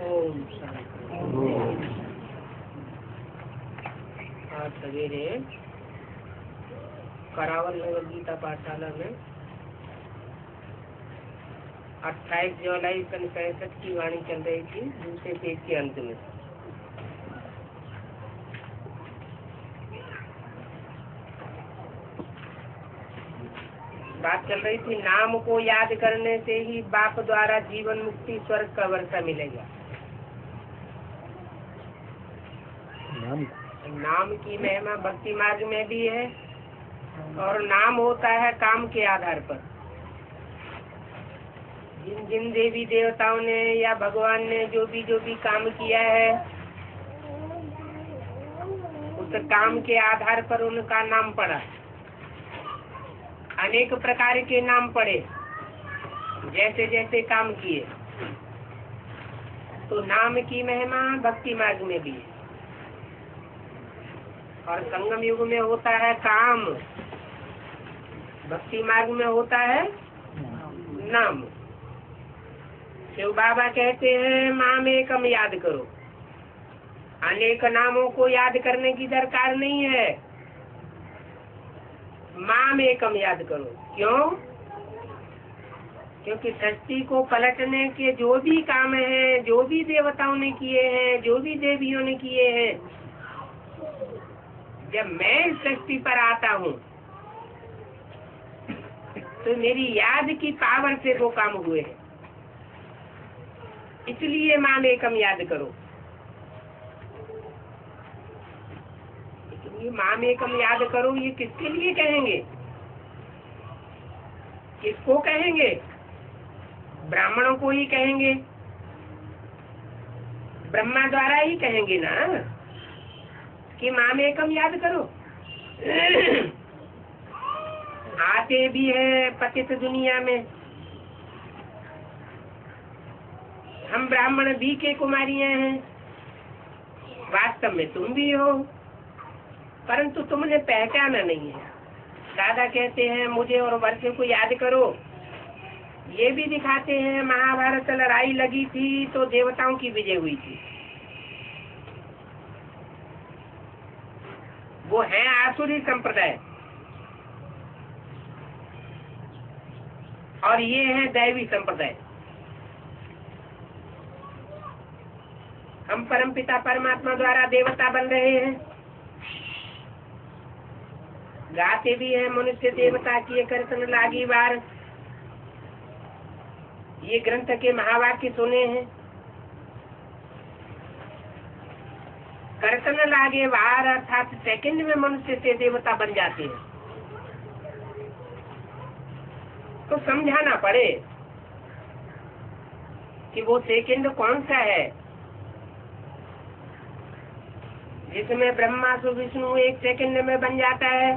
ओम शांति। आज सवेरे करावल नगर गीता पाठशाला में 28 जुलाई 1965 की वाणी चल रही थी, दूसरे पेज के अंत में। बात चल रही थी, नाम को याद करने से ही बाप द्वारा जीवन मुक्ति स्वर्ग का वर्षा मिलेगा। नाम की महिमा भक्ति मार्ग में भी है, और नाम होता है काम के आधार पर। जिन जिन देवी देवताओं ने या भगवान ने जो भी काम किया है, उस काम के आधार पर उनका नाम पड़ा। अनेक प्रकार के नाम पड़े, जैसे जैसे काम किए। तो नाम की महिमा भक्ति मार्ग में भी है, और संगम युग में होता है काम, भक्ति मार्ग में होता है नाम। शिव बाबा कहते हैं माम एकम याद करो। अनेक नामों को याद करने की दरकार नहीं है, माम एकम याद करो। क्यों? क्योंकि सृष्टि को पलटने के जो भी काम हैं, जो भी देवताओं ने किए हैं, जो भी देवियों ने किए हैं, जब मैं इस सृष्टि पर आता हूँ तो मेरी याद की पावर से वो काम हुए हैं। इसलिए माम एकम याद करो। ये माम एकम याद करो, ये किसके लिए कहेंगे? किसको कहेंगे? ब्राह्मणों को ही कहेंगे, ब्रह्मा द्वारा ही कहेंगे ना कि माम एकम याद करो। आते भी है पतित दुनिया में, हम ब्राह्मण भी के कुमारियां हैं, वास्तव में तुम भी हो, परंतु तुमने पहचाना नहीं है। दादा कहते हैं मुझे और वर्षे को याद करो। ये भी दिखाते हैं महाभारत लड़ाई लगी थी तो देवताओं की विजय हुई थी। वो है आसुरी संप्रदाय, और ये है दैवी संप्रदाय। हम परमपिता परमात्मा द्वारा देवता बन रहे हैं, गाते भी है मनुष्य देवता किए कीर्तन लागी बार। ये ग्रंथ के महावाक्य सुने हैं, कीर्तन लागे बार अर्थात सेकंड में मनुष्य से देवता बन जाते हैं। तो समझाना पड़े कि वो सेकंड कौन सा है जिसमें ब्रह्मा से विष्णु एक सेकंड में बन जाता है,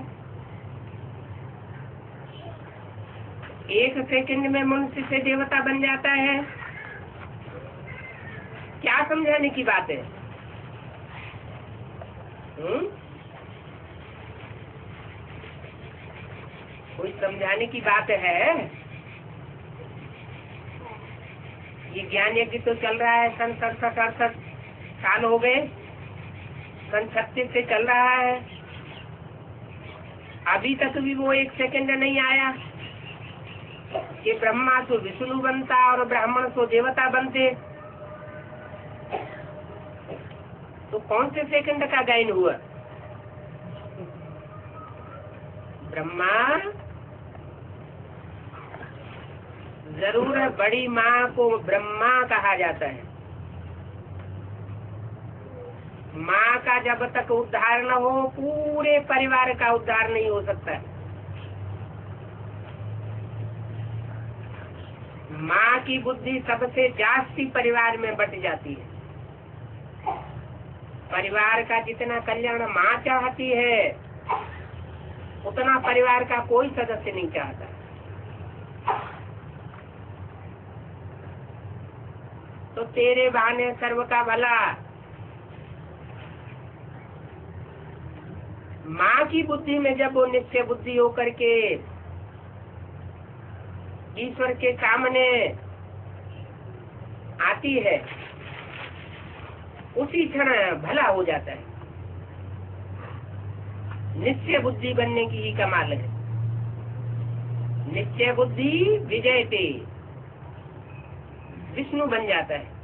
एक सेकंड में मनुष्य से देवता बन जाता है। क्या समझाने की बात है? कोई समझाने की बात है? ये ज्ञान यज्ञ तो चल रहा है, सन 67-68 साल हो गए, सन 36 से चल रहा है, अभी तक भी वो एक सेकंड नहीं आया कि ब्रह्मा तो विष्णु बनता और ब्राह्मण तो देवता बनते। तो कौन से सेकंड का गायन हुआ? ब्रह्मा जरूर बड़ी माँ को ब्रह्मा कहा जाता है। माँ का जब तक उद्धार न हो, पूरे परिवार का उद्धार नहीं हो सकता। माँ की बुद्धि सबसे जास्ती परिवार में बट जाती है। परिवार का जितना कल्याण माँ चाहती है, उतना परिवार का कोई सदस्य नहीं चाहता। तो तेरे बहाने सर्व का भला। माँ की बुद्धि में जब वो निश्चय बुद्धि होकर के ईश्वर के सामने आती है उसी क्षण भला हो जाता है। निश्चय बुद्धि बनने की ही कमाल है। निश्चय बुद्धि विजयते, विष्णु बन जाता है।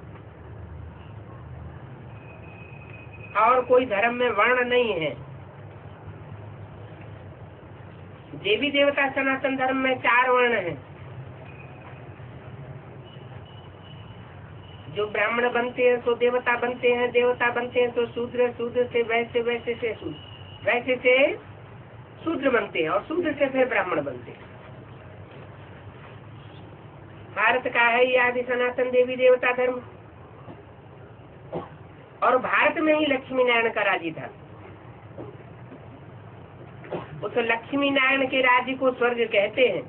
और कोई धर्म में वर्ण नहीं है। देवी देवता सनातन धर्म में 4 वर्ण हैं। जो ब्राह्मण बनते हैं तो देवता बनते हैं, देवता बनते हैं तो शूद्र, शूद्र से वैश्य, वैश्य से शूद्र, वैश्य से शूद्र बनते हैं और शूद्र से फिर ब्राह्मण बनते हैं। भारत का है ये आदि सनातन देवी देवता धर्म। और भारत में ही लक्ष्मी नारायण का राज्य था। उस लक्ष्मी नारायण के राज्य को स्वर्ग कहते हैं।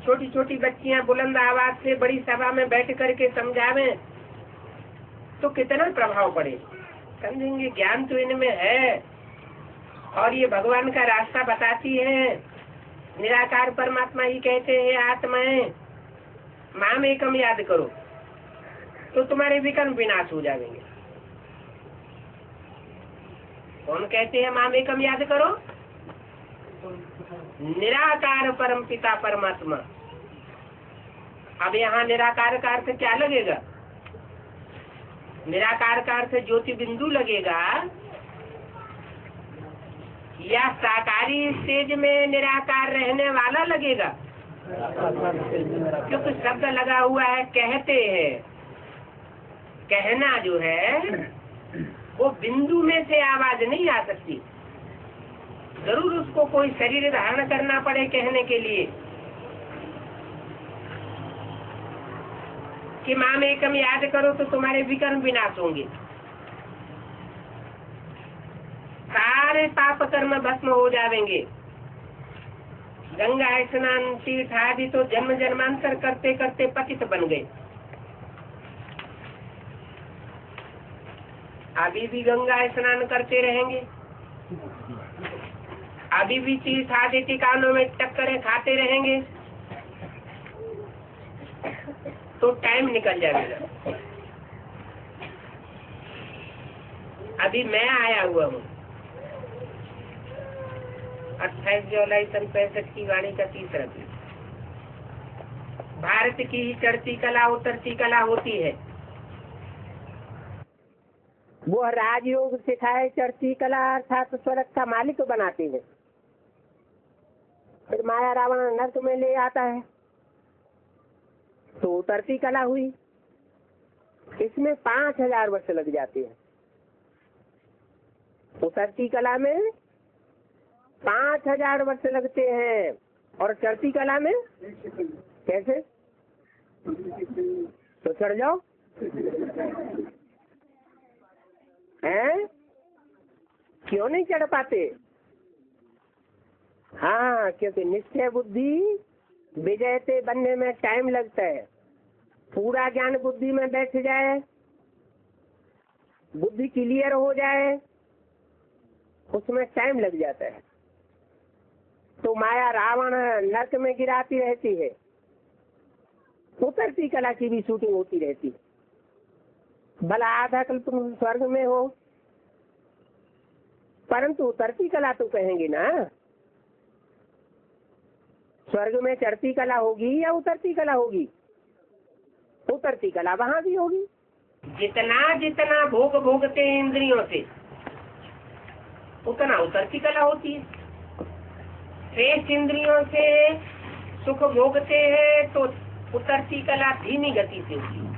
छोटी छोटी बच्चियां बुलंद आवाज से बड़ी सभा में बैठ करके समझावें तो कितना प्रभाव पड़े। समझेंगे ज्ञान तो इनमें है और ये भगवान का रास्ता बताती है। निराकार परमात्मा ही कहते हैं आत्माएं माम एकम याद करो तो तुम्हारे विकर्म विनाश हो जाएंगे। कौन कहते हैं माम एकम याद करो? निराकार परम पिता परमात्मा। अब यहाँ निराकार का अर्थ क्या लगेगा? निराकार का अर्थ ज्योति बिंदु लगेगा या साकारी स्टेज में निराकार रहने वाला लगेगा? क्योंकि शब्द लगा हुआ है कहते हैं। कहना जो है वो बिंदु में से आवाज नहीं आ सकती। जरूर उसको कोई शरीर धारण करना पड़े कहने के लिए कि माम एकम याद करो तो तुम्हारे विकर्म विनाश होंगे, सारे पाप कर्म भस्म हो जाएंगे। गंगा स्नान तीर्थ आदि तो जन्म जन्मांतर करते करते पतित बन गए। अभी भी गंगा स्नान करते रहेंगे, अभी भी तीर्थ आदि ठिकानों में टक्करें खाते रहेंगे तो टाइम निकल जाएगा। अभी मैं आया हुआ हूँ 28 जुलाई सन 65 की वाणी का 3रा दिन। भारत की ही चढ़ती कला उतरती कला होती है। वो राजयोग सिखाए चढ़ती कला अर्थात स्वर्ग का मालिक बनाते हैं। फिर माया रावण नर्क में ले आता है तो उतरती कला हुई। इसमें 5000 वर्ष लग जाते हैं। उतरती कला में 5000 वर्ष लगते हैं और चढ़ती कला में कैसे? तो चढ़ जाओ हैं? क्यों नहीं चढ़ पाते? हाँ, क्योंकि निश्चय बुद्धि विजयते बनने में टाइम लगता है। पूरा ज्ञान बुद्धि में बैठ जाए, बुद्धि क्लियर हो जाए, उसमें टाइम लग जाता है। तो माया रावण नर्क में गिराती रहती है, उतरती कला की भी शूटिंग होती रहती है। भला आधा कल्प स्वर्ग में हो, परंतु उतरती कला तो कहेंगे ना। स्वर्ग में चढ़ती कला होगी या उतरती कला होगी? उतरती कला वहां भी होगी। जितना जितना भोग भोगते हैं इंद्रियों से उतना उतरती कला होती है। श्रेष्ठ इंद्रियों से सुख भोगते हैं तो उतरती कला धीमी गति से होती है,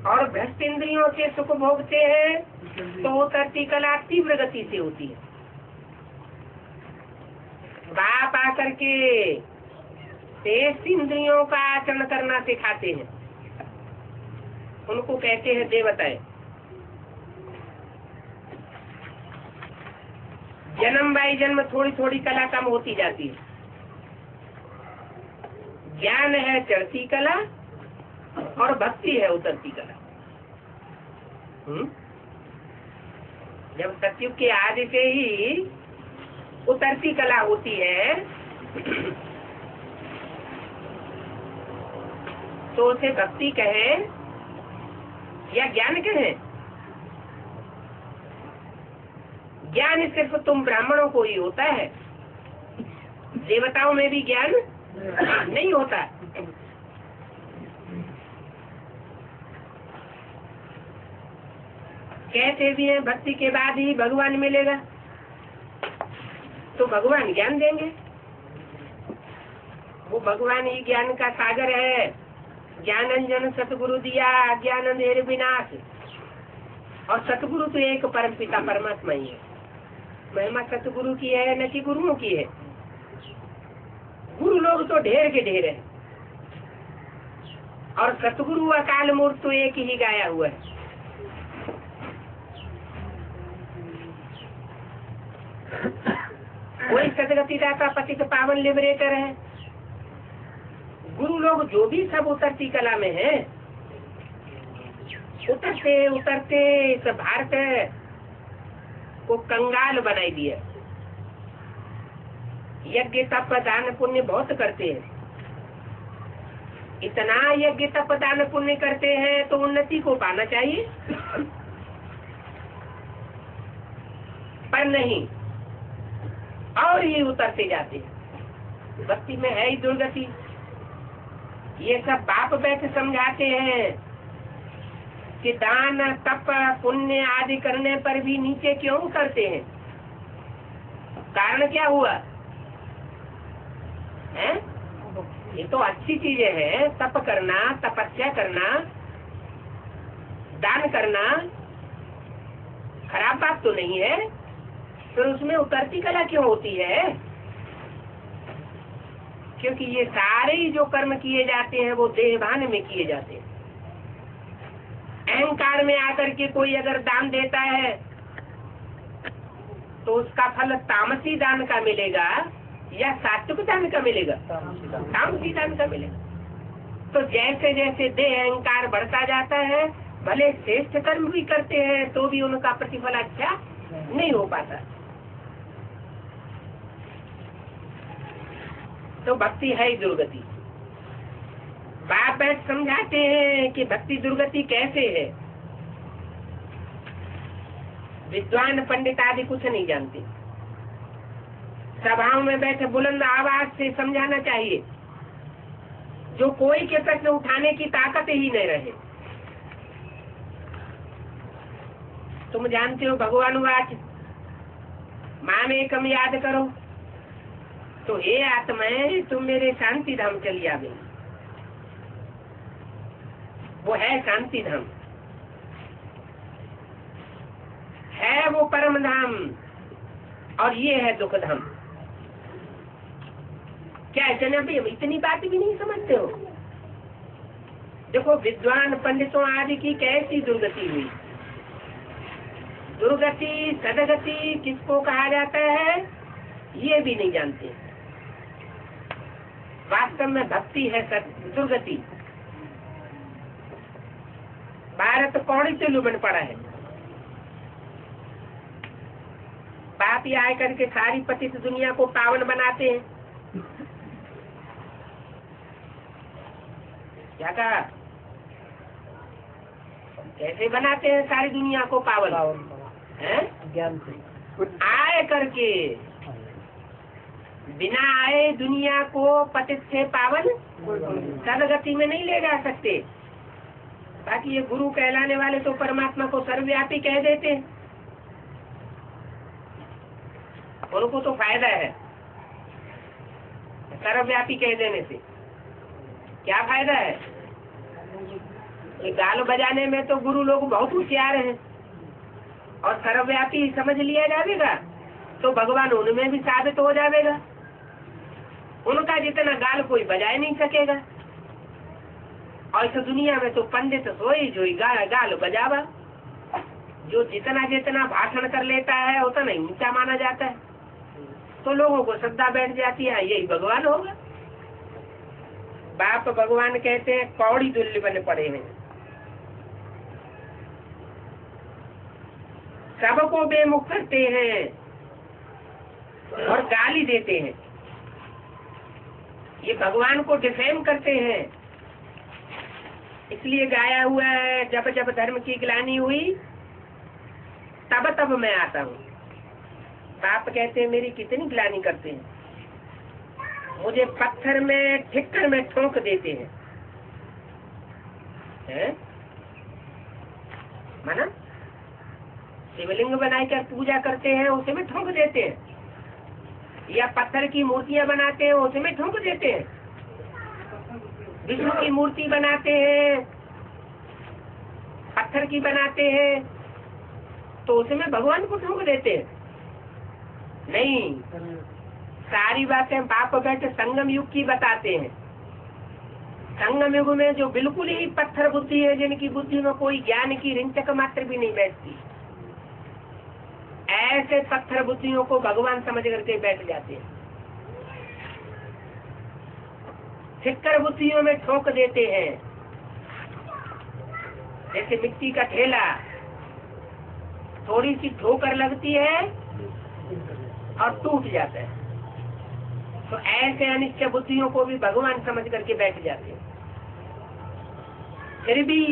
और भ्रष्ट इंद्रियों से सुख भोगते हैं तो उतरती कला तीव्र गति से होती है। बाप आकर के श्रेष्ठ इंद्रियों का आचरण करना सिखाते हैं, उनको कहते हैं देवताएं। जन्म बाई जन्म थोड़ी थोड़ी कला कम होती जाती है। ज्ञान है चढ़ती कला और भक्ति है उतरती कला। जब सतयुग के आदि से ही उतरती कला होती है तो उसे भक्ति कहें या ज्ञान के हैं? ज्ञान सिर्फ तुम ब्राह्मणों को ही होता है, देवताओं में भी ज्ञान नहीं होता। कहते भी हैं भक्ति के बाद ही भगवान मिलेगा, तो भगवान ज्ञान देंगे। वो भगवान ही ज्ञान का सागर है। ज्ञानंजन सतगुरु दिया अज्ञान अंधेर विनाश। और सतगुरु तो एक परम पिता परमात्मा ही है। महिमा सतगुरु की है न कि गुरुओं की है। गुरु लोग तो ढेर के ढेर है, और सतगुरु अकाल मूर्त तो एक ही गाया हुआ है। कोई सदगति दाता पतित पावन लिबरेटर है। गुरु लोग जो भी सब उतरती कला में है, उतरते उतरते इस भारत को कंगाल बनाई दिया। यज्ञ तप दान पुण्य बहुत करते हैं। इतना यज्ञ तप दान पुण्य करते हैं तो उन्नति को पाना चाहिए, पर नहीं, और ये उतरते जाते हैं। भक्ति में है ही दुर्गति। ये सब बाप बैठ समझाते हैं कि दान तप पुण्य आदि करने पर भी नीचे क्यों उतरते हैं। कारण क्या हुआ है? ये तो अच्छी चीजें हैं, तप करना, तपस्या करना, दान करना, खराब बात तो नहीं है। फिर उसमें उतरती कला क्यों होती है? क्योंकि ये सारे जो कर्म किए जाते हैं वो देहभान में किए जाते हैं। अहंकार में आकर के कोई अगर दान देता है तो उसका फल तामसी दान का मिलेगा या सात्विक दान का मिलेगा? तामसी दान का मिलेगा। तो जैसे जैसे देह अहंकार बढ़ता जाता है, भले श्रेष्ठ कर्म भी करते हैं तो भी उनका प्रतिफल अच्छा नहीं हो पाता। तो भक्ति है ही दुर्गति। बाप बैठ समझाते हैं कि भक्ति दुर्गति कैसे है। विद्वान पंडित आदि कुछ नहीं जानते। सभाओं में बैठे बुलंद आवाज से समझाना चाहिए, जो कोई के प्रश्न उठाने की ताकत ही नहीं रहे। तुम जानते हो भगवानुवाच माम एकम याद करो, तो हे आत्माएं तुम मेरे शांति धाम चली आ गई। वो है शांति धाम, है वो परम धाम, और ये है दुख धाम। क्या इतना भी इतनी बात भी नहीं समझते हो? देखो विद्वान पंडितों आदि की कैसी दुर्गति हुई। दुर्गति सदगति किसको कहा जाता है ये भी नहीं जानते। वास्तव में भक्ति है दुर्गति। भारत कौड़ी से लुबन पड़ा है। बाप ही आए करके सारी पतित दुनिया को पावन बनाते हैं। क्या कहा? कैसे बनाते हैं सारी दुनिया को पावन? ज्ञान से आए करके, बिना आए दुनिया को पतित से पावन सदगति में नहीं ले जा सकते। बाकी ये गुरु कहलाने वाले तो परमात्मा को सर्वव्यापी कह देते हैं। उनको तो फायदा है सर्वव्यापी कह देने से। क्या फायदा है? ये गाल बजाने में तो गुरु लोग बहुत होशियार हैं, और सर्वव्यापी समझ लिया जाएगा तो भगवान उनमें भी साबित हो जाएगा। उनका जितना गाल कोई बजा नहीं सकेगा। और इस दुनिया में तो पंडित सोई जो गाल बजावा, जो जितना जितना भाषण कर लेता है उतना ही ऊंचा माना जाता है। तो लोगों को श्रद्धा बैठ जाती है यही भगवान होगा। बाप भगवान कहते हैं कौड़ी दुल्ली बने पड़े हैं, सबको बेमुख करते हैं और गाली देते हैं। ये भगवान को डिफेम करते हैं। इसलिए गाया हुआ है, जब जब धर्म की ग्लानि हुई तब तब मैं आता हूँ। बाप कहते हैं मेरी कितनी ग्लानि करते हैं, मुझे पत्थर में ठिक्कर में ठोक देते हैं, माना शिवलिंग बनाकर पूजा करते हैं उसे में ठोक देते हैं, या पत्थर की मूर्तियां बनाते हैं उसे में ठोक देते हैं, विष्णु की मूर्ति बनाते हैं, पत्थर की बनाते हैं तो उसमें भगवान को ठोक देते हैं। नहीं, सारी बातें बाप बैठे संगम युग की बताते हैं। संगम युग में जो बिल्कुल ही पत्थर बुद्धि है, जिनकी बुद्धि में कोई ज्ञान की रिंचक मात्र भी नहीं बैठती, ऐसे पत्थर बुद्धियों को भगवान समझ करके बैठ जाते हैं। ठिक्कर बुद्धियों में ठोक देते हैं, जैसे मिट्टी का ठेला, थोड़ी सी ठोकर लगती है और टूट जाता है, तो ऐसे अनिश्चय बुद्धियों को भी भगवान समझ करके बैठ जाते हैं। फिर भी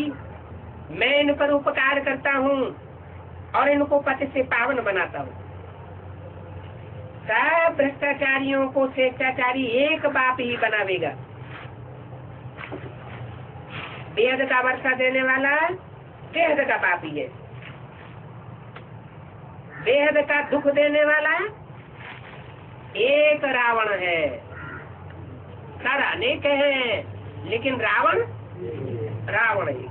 मैं इन पर उपकार करता हूँ और इनको पति से पावन बनाता हूँ। सब भ्रष्टाचारियों को स्वेच्छाचारी एक बाप ही बनावेगा। बेहद का वर्षा देने वाला बेहद का बाप ही है, बेहद का दुख देने वाला एक रावण है। सर अनेक हैं लेकिन रावण ही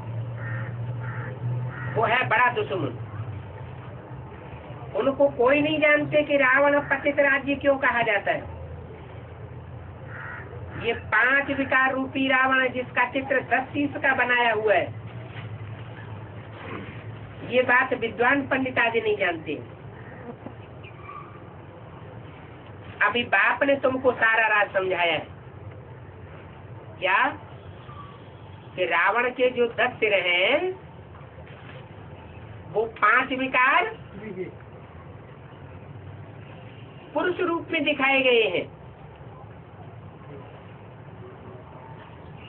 वो है बड़ा दुश्मन। उनको कोई नहीं जानते कि रावण पतित राज्य क्यों कहा जाता है। ये 5 विकार रूपी रावण है, जिसका चित्र 10 शीश का बनाया हुआ है। ये बात विद्वान पंडित आदि नहीं जानते। अभी बाप ने तुमको सारा राज समझाया है क्या, कि रावण के जो 10 सिर हैं वो 5 विकार पुरुष रूप में दिखाए गए हैं।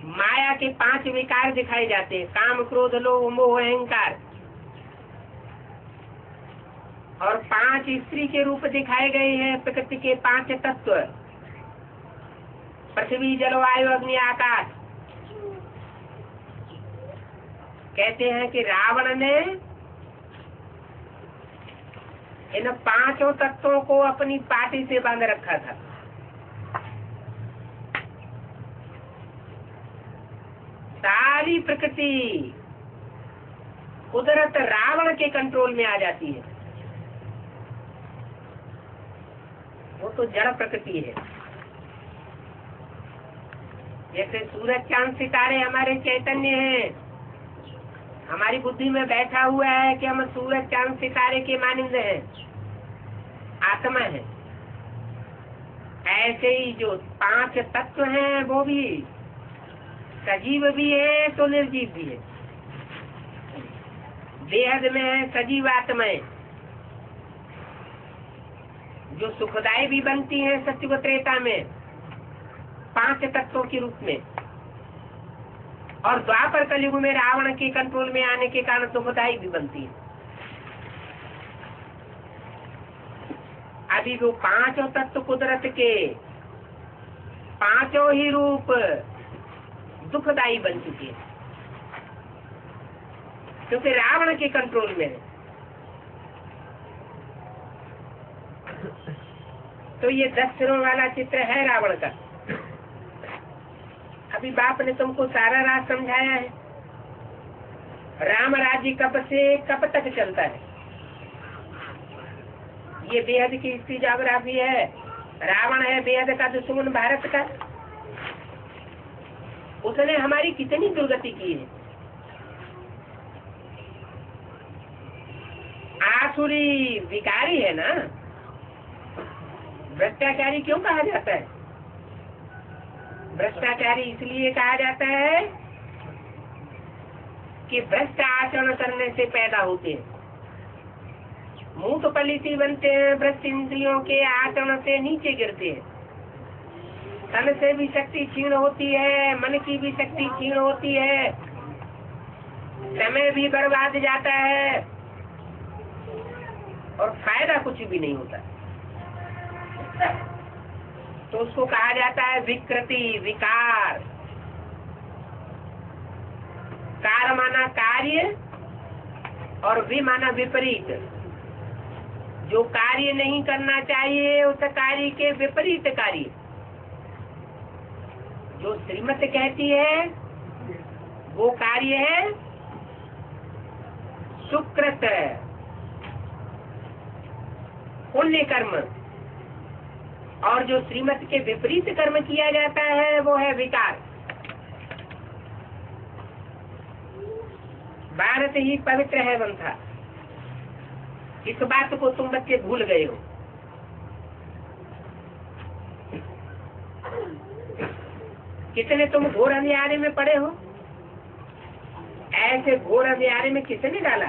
माया के 5 विकार दिखाए जाते हैं, काम क्रोध लोभ मोह अहंकार, और 5 स्त्री के रूप दिखाए गए हैं। प्रकृति के 5 तत्व, पृथ्वी जल वायु अग्नि आकाश। कहते हैं कि रावण ने इन 5 तत्वों को अपनी पाटी से बांध रखा था। सारी प्रकृति कुदरत रावण के कंट्रोल में आ जाती है। वो तो जड़ प्रकृति है। जैसे सूरज चांद सितारे हमारे चैतन्य हैं, हमारी बुद्धि में बैठा हुआ है कि हम सूरज चांद सितारे के मानिंद हैं, आत्मा है। ऐसे ही जो 5 तत्व हैं वो भी सजीव भी है तो निर्जीव भी है। बेहद में है सजीव आत्माएं जो सुखदायी भी बनती हैं सत्युग त्रेता में 5 तत्वों के रूप में, और द्वापर कलयुग में रावण के कंट्रोल में आने के कारण दुखदायी भी बनती है। अभी वो 5 तत्व कुदरत के 5 ही रूप दुखदायी बन चुके हैं, क्योंकि रावण के कंट्रोल में है। तो ये 10 सिरों वाला चित्र है रावण का। अभी बाप ने तुमको सारा राज समझाया है। राम राज्य कब से कब तक चलता है, ये बेहद की इसकी जोग्राफी है। रावण है बेहद का दुश्मन भारत का। उसने हमारी कितनी दुर्गति की है। आसुरी विकारी है ना। भ्रष्टाचारी क्यों कहा जाता है? भ्रष्टाचारी इसलिए कहा जाता है कि भ्रष्ट आचरण करने से पैदा होते हैं, मूठ पलिती बनते हैं, भ्रष्ट इंद्रियों के आचरण से नीचे गिरते हैं। तन से भी शक्ति क्षीण होती है, मन की भी शक्ति क्षीण होती है, समय भी बर्बाद जाता है और फायदा कुछ भी नहीं होता। तो उसको कहा जाता है विकृति, विकार। कार माना कार्य और वि माना विपरीत। जो कार्य नहीं करना चाहिए उस कार्य के विपरीत कार्य। जो श्रीमत कहती है वो कार्य है सुकृत, पुण्य कर्म, और जो श्रीमत के विपरीत कर्म किया जाता है वो है विकार। भारत ही पवित्र है बंथा। इस बात को तुम बच्चे भूल गए हो। कितने तुम घोर अंधियारे में पड़े हो। ऐसे घोर अंधियारे में किसने डाला?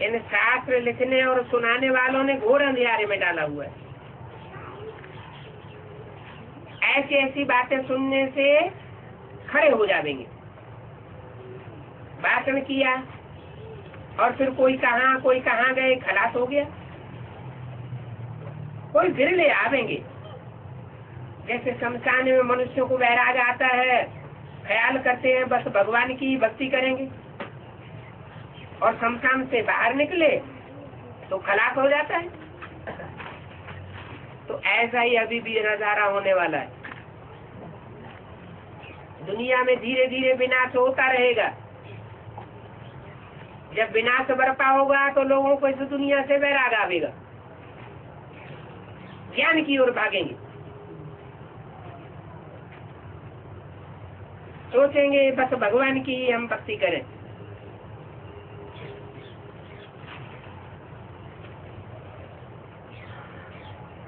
इन शास्त्र लिखने और सुनाने वालों ने घोर अंधियारे में डाला हुआ है। ऐसी ऐसी बातें सुनने से खड़े हो जाएंगे। भाषण किया और फिर कोई कहाँ गए, खलास हो गया। कोई विरले आवेंगे। जैसे शमशान में मनुष्यों को वैराग आता है, ख्याल करते हैं बस भगवान की भक्ति करेंगे, और शमशान से बाहर निकले तो खलास हो जाता है। तो ऐसा ही अभी भी नजारा होने वाला है। दुनिया में धीरे धीरे विनाश होता रहेगा। जब विनाश बरपा होगा तो लोगों को इस दुनिया से वैराग आवेगा, ज्ञान की ओर भागेंगे, सोचेंगे बस भगवान की ही हम भक्ति करें।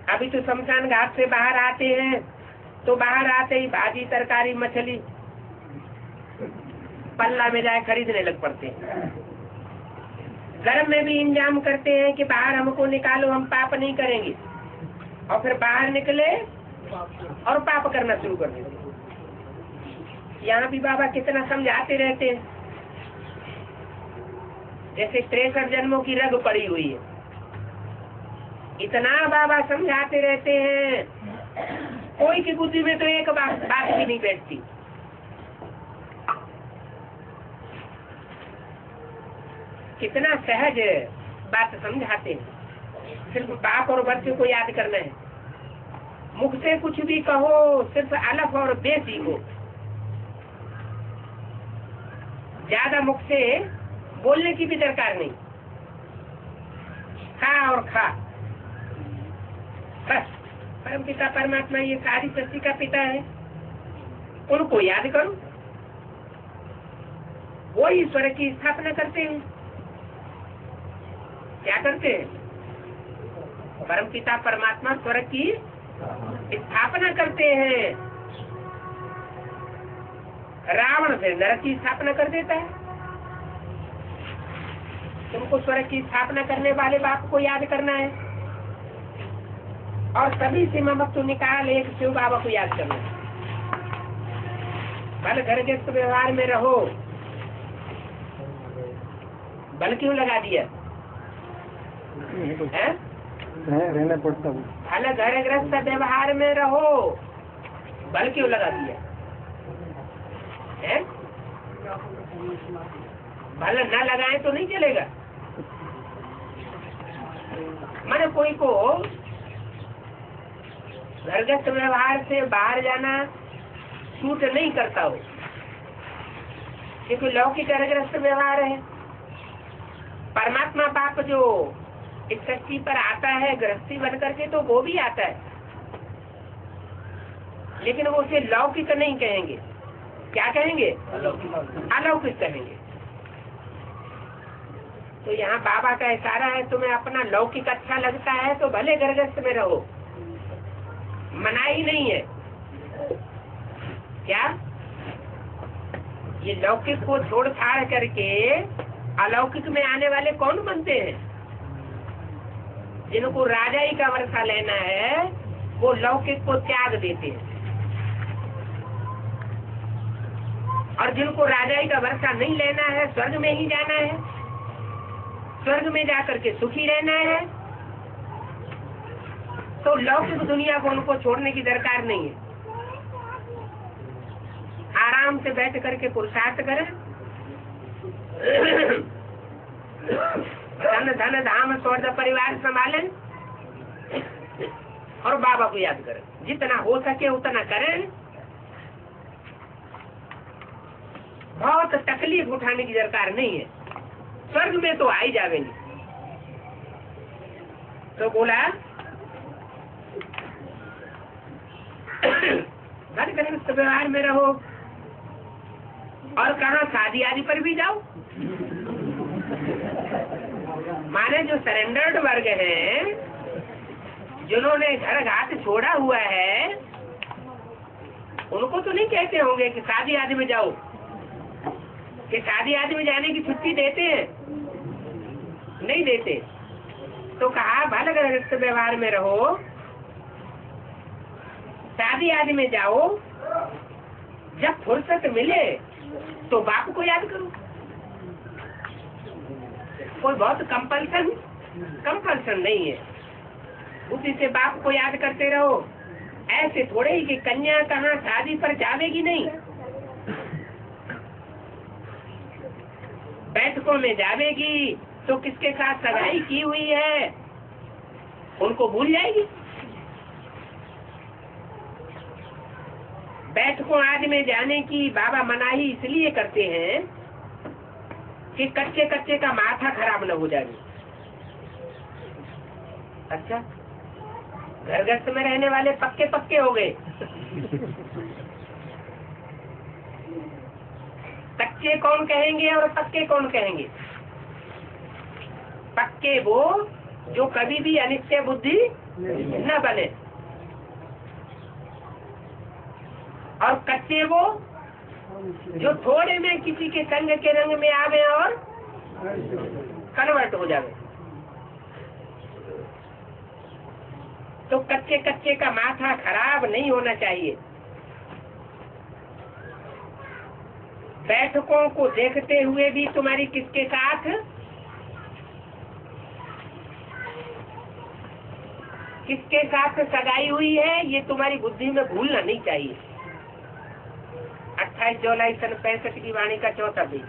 अभी तो शमशान घाट से बाहर आते हैं तो बाहर आते ही भाजी, तरकारी, मछली पल्ला में जाए खरीदने लग पड़ते हैं। घर में भी इंतजाम करते हैं कि बाहर हमको निकालो, हम पाप नहीं करेंगे, और फिर बाहर निकले और पाप करना शुरू कर देते। यहाँ भी बाबा कितना समझाते रहते हैं। जैसे 63 जन्मों की रग पड़ी हुई है, इतना बाबा समझाते रहते हैं, कोई की बुद्धि में तो एक बात भी नहीं बैठती। कितना सहज बात समझाते हैं। सिर्फ बाप और बच्चे को याद करना है। मुख से कुछ भी कहो, सिर्फ अलफ और बे सीखो। ज्यादा मुख से बोलने की भी दरकार नहीं। खा और खा, बस। परम पिता परमात्मा ये सारी सृष्टि का पिता है, उनको याद करो। वो ईश्वर की स्थापना करते हैं। क्या करते हैं? परम पिता परमात्मा स्वर्ग की स्थापना करते हैं। रावण से नरक की स्थापना कर देता है। तुमको स्वर्ग की स्थापना करने वाले बाप को याद करना है, और सभी सीमा वक्त निकाल एक शिव बाबा को याद करना है। बल घर के व्यवहार में रहो। बल क्यों लगा दिया है? रहना पड़ता है। भले घर ग्रस्त व्यवहार में रहो, बल क्यों लगा दिया है? बल न लगाए तो नहीं चलेगा। माने कोई को घरगस्त व्यवहार से बाहर जाना छूट नहीं करता हो, क्योंकि लौकिक घरग्रस्त व्यवहार है। परमात्मा बाप जो इस सृष्टि पर आता है गृहस्थी बन करके, तो वो भी आता है, लेकिन वो उसे लौकिक नहीं कहेंगे। क्या कहेंगे? अलौकिक कहेंगे। तो यहाँ बाबा का इशारा है, तुम्हें अपना लौकिक अच्छा लगता है तो भले घरगस्त में रहो, मनाही नहीं है। क्या ये लौकिक को छोड़ छाड़ करके अलौकिक में आने वाले कौन बनते हैं? जिनको राजाई का वर्षा लेना है वो लौकिक को त्याग देते हैं। और जिनको राजाई का वर्षा नहीं लेना है, स्वर्ग में ही जाना है, स्वर्ग में जाकर के सुखी रहना है, तो लौकिक दुनिया को उनको छोड़ने की दरकार नहीं है। आराम से बैठ करके पुरुषार्थ करें, धन धन धाम स्वर्ग परिवार संभालें और बाबा को याद करें, जितना हो सके उतना करें। बहुत तकलीफ उठाने की दरकार नहीं है, स्वर्ग में तो आ ही जावेंगे। तो बोला घनिष्ठ व्यवहार में रहो, और कहा शादी आदि पर भी जाओ। माने जो सरेंडर्ड वर्ग है, जिन्होंने घर घाट छोड़ा हुआ है, उनको तो नहीं कहते होंगे कि शादी आदि में जाओ, कि शादी आदि में जाने की छुट्टी देते हैं, नहीं देते। तो कहा भले गृहस्थ व्यवहार में रहो, शादी आदि में जाओ, जब फुर्सत मिले तो बाप को याद करो। कोई बहुत कंपल्सन नहीं है, बुद्धि से बाप को याद करते रहो। ऐसे थोड़े ही कि कन्या कहाँ शादी पर जावेगी नहीं, बैठकों में जावेगी तो किसके साथ सगाई की हुई है उनको भूल जाएगी। बैठकों आदि में जाने की बाबा मनाही इसलिए करते हैं कि कच्चे कच्चे का माथा खराब न हो जाए। अच्छा, घरगृहस्थ में रहने वाले पक्के पक्के हो गए, कच्चे कौन कहेंगे और पक्के कौन कहेंगे? पक्के वो जो कभी भी अनित्य बुद्धि न बने, और कच्चे वो जो थोड़े में किसी के संग के रंग में आवे और कन्वर्ट हो जावे। तो कच्चे कच्चे का माथा खराब नहीं होना चाहिए। बैठकों को देखते हुए भी तुम्हारी किसके साथ सगाई हुई है, ये तुम्हारी बुद्धि में भूलना नहीं चाहिए। 28 जुलाई सन 65 की वाणी का चौथा पेज।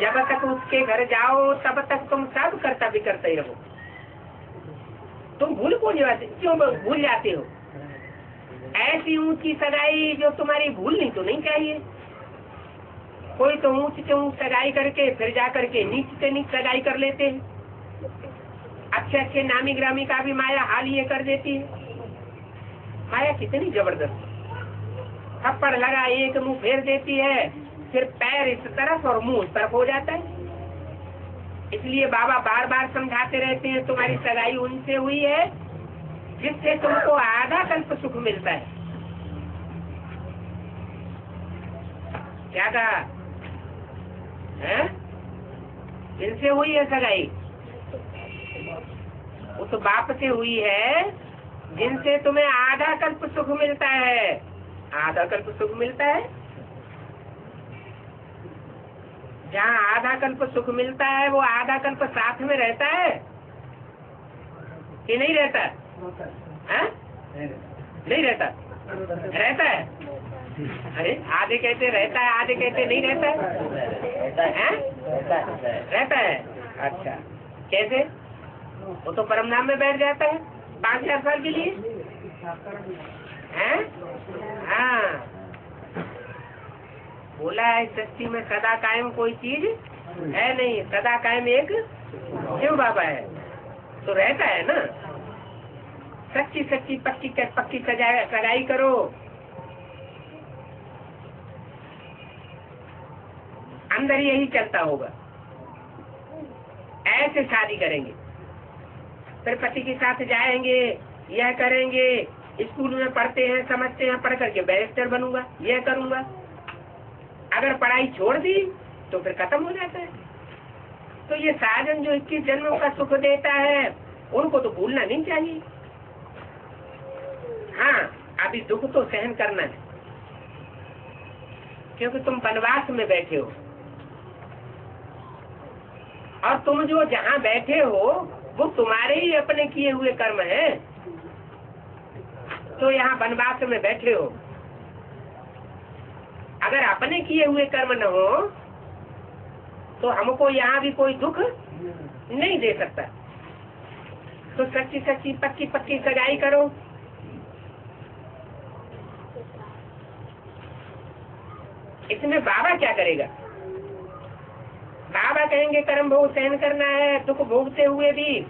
जब तक उसके घर जाओ तब तक तुम सब कर्तव्य करते ही रहो। तुम क्यों भूल जाते हो? ऐसी ऊंची सगाई जो तुम्हारी भूलनी तो नहीं चाहिए। कोई तो ऊंच से ऊंच सगाई करके फिर जा करके नीच से नीच सगाई कर लेते हैं। अच्छे अच्छे नामी ग्रामी का भी माया हाल ये कर देती है। माया कितनी जबरदस्त, थप्पड़ लगा एक मुंह फेर देती है, फिर पैर इस तरफ और मुंह इस तरफ हो जाता है। इसलिए बाबा बार बार समझाते रहते हैं, तुम्हारी सगाई उनसे हुई है जिससे तुमको आधा कल्प सुख मिलता है। क्या कहा है? जिनसे हुई है सगाई, वो तो बाप से हुई है जिनसे तुम्हें आधा कल्प सुख मिलता है। आधा कल्प सुख मिलता है, जहाँ आधा कल्प सुख मिलता है वो आधा कल्प साथ में रहता है कि नहीं रहता है? नहीं रहता, रहता है। अरे आधे कहते रहता है, आधे कहते नहीं रहता है। रहता है। अच्छा, कैसे? वो तो परमधाम में बैठ जाता है 5,000 साल के लिए है। हाँ, बोला है सृष्टि में सदा कायम कोई चीज है नहीं, सदा कायम एक शिव बाबा है। तो रहता है ना। सच्ची सच्ची पक्की सगाई करो। अंदर यही चलता होगा। ऐसे शादी करेंगे, फिर पति के साथ जाएंगे, यह करेंगे, स्कूल में पढ़ते हैं समझते हैं, पढ़ करके बैरिस्टर बनूंगा, यह करूंगा। अगर पढ़ाई छोड़ दी तो फिर खत्म हो जाता है। तो ये साधन जो 21 जन्मों का सुख देता है उनको तो भूलना नहीं चाहिए। हाँ, अभी दुख तो सहन करना है, क्योंकि तुम वनवास में बैठे हो, और तुम जो जहाँ बैठे हो वो तुम्हारे ही अपने किए हुए कर्म है। तो यहाँ वनवास में बैठे हो, अगर अपने किए हुए कर्म न हो तो हमको यहाँ भी कोई दुख नहीं दे सकता। तो सच्ची सच्ची पक्की पक्की सगाई करो। इसमें बाबा क्या करेगा? बाबा कहेंगे कर्म भोग सहन करना है, दुख भोगते हुए भी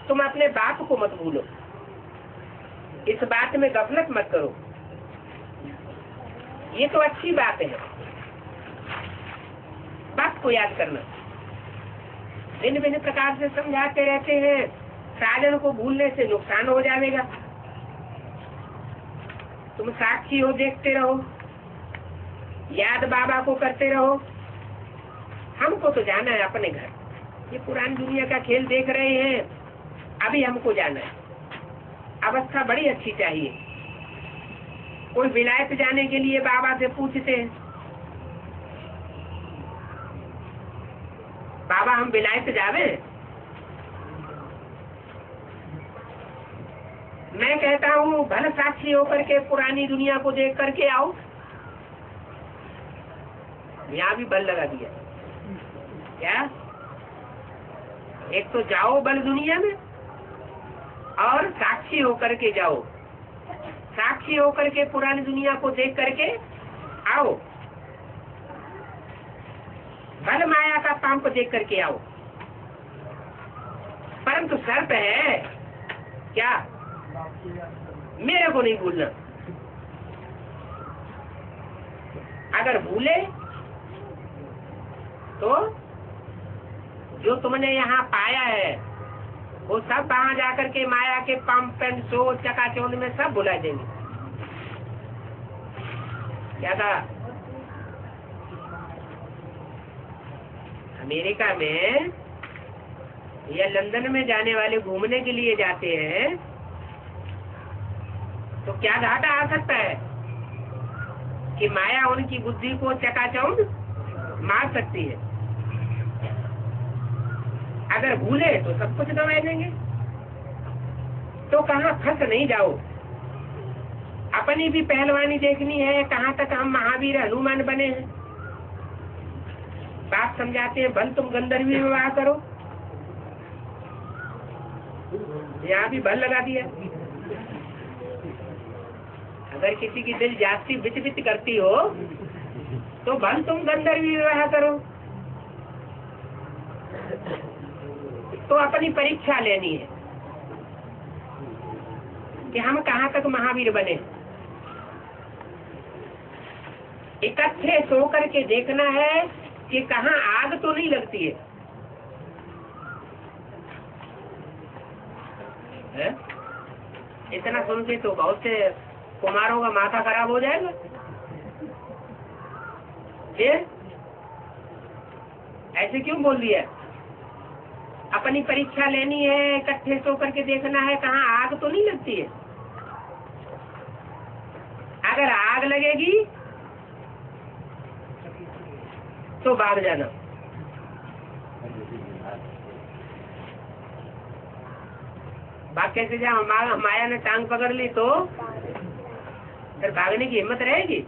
तुम अपने बाप को मत भूलो, इस बात में गफलत मत करो। ये तो अच्छी बात है, बाप को याद करना। भिन्न भिन्न प्रकार से समझाते रहते हैं, साधन को भूलने से नुकसान हो जाएगा। तुम साक्षी हो, देखते रहो, याद बाबा को करते रहो। हमको तो जाना है अपने घर, ये पुरानी दुनिया का खेल देख रहे हैं, अभी हमको जाना है। अवस्था बड़ी अच्छी चाहिए। कोई विलायत जाने के लिए बाबा से पूछते हैं, बाबा हम विलायत जावे? मैं कहता हूँ भले साक्षी होकर के पुरानी दुनिया को देख करके आओ। यहाँ भी बल लगा दिया क्या? एक तो जाओ बल दुनिया में, और साक्षी होकर के जाओ। साक्षी होकर के पुरानी दुनिया को देख करके आओ, बल माया का पंप देख करके आओ। परंतु शर्त है क्या? मेरे को नहीं भूलना। अगर भूले तो जो तुमने यहाँ पाया है वो सब वहां जाकर के माया के पंप एंड शो चकाचौंध में सब भुला देंगे। क्या था? अमेरिका में या लंदन में जाने वाले घूमने के लिए जाते हैं तो क्या घाटा आ सकता है कि माया उनकी बुद्धि को चकाचौंध मार सकती है। अगर भूले तो सब कुछ गंवा देंगे। तो कहाँ फंस नहीं जाओ। अपनी भी पहलवानी देखनी है, कहाँ तक हम महावीर हनुमान बने हैं। बाप समझाते हैं बल तुम गंधर्वी विवाह करो, यहाँ भी बल लगा दिया। अगर किसी की दिल जास्ती बिच बिच करती हो तो बल तुम गंधर्वी विवाह करो। तो अपनी परीक्षा लेनी है कि हम कहाँ तक महावीर बने। इकट्ठे सो करके देखना है कि कहाँ आग तो नहीं लगती है, है? इतना सुन के तो बहुत से कुमारों का माथा खराब हो जाएगा। ऐसे क्यों बोल दिया? अपनी परीक्षा लेनी है, इकट्ठे सो करके देखना है कहाँ आग तो नहीं लगती है। अगर आग लगेगी तो भाग जाना। भाग कैसे जाओ? माया ने टांग पकड़ ली तो फिर भागने की हिम्मत रहेगी?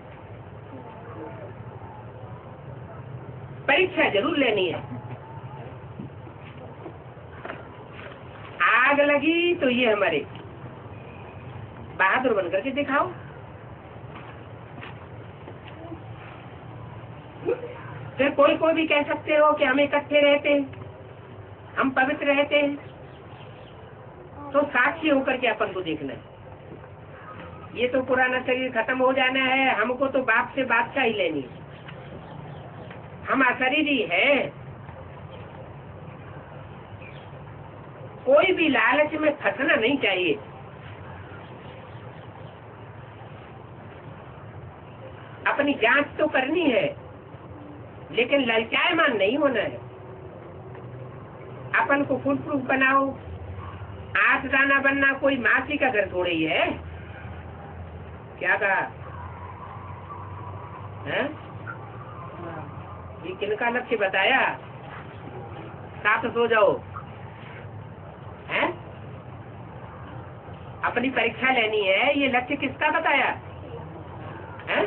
परीक्षा जरूर लेनी है। आग लगी तो ये हमारे बहादुर बनकर के दिखाओ। फिर कोई को भी कह सकते हो कि हम इकट्ठे रहते हैं, हम पवित्र रहते हैं। तो साक्षी होकर के अपन को देखना है। ये तो पुराना शरीर खत्म हो जाना है, हमको तो बाप से बादशाही लेनी है। हम अशरीरी है। कोई भी लालच में फंसना नहीं चाहिए। अपनी जांच तो करनी है, लेकिन ललचायमान नहीं होना है। अपन को फुल प्रूफ बनाओ। आठ दाना बनना कोई मासी का घर थोड़ी ही है। क्या कहा है? ये किनका लक्ष्य बताया? साथ सो जाओ, हैं? अपनी परीक्षा लेनी है, ये लक्ष्य किसका बताया है?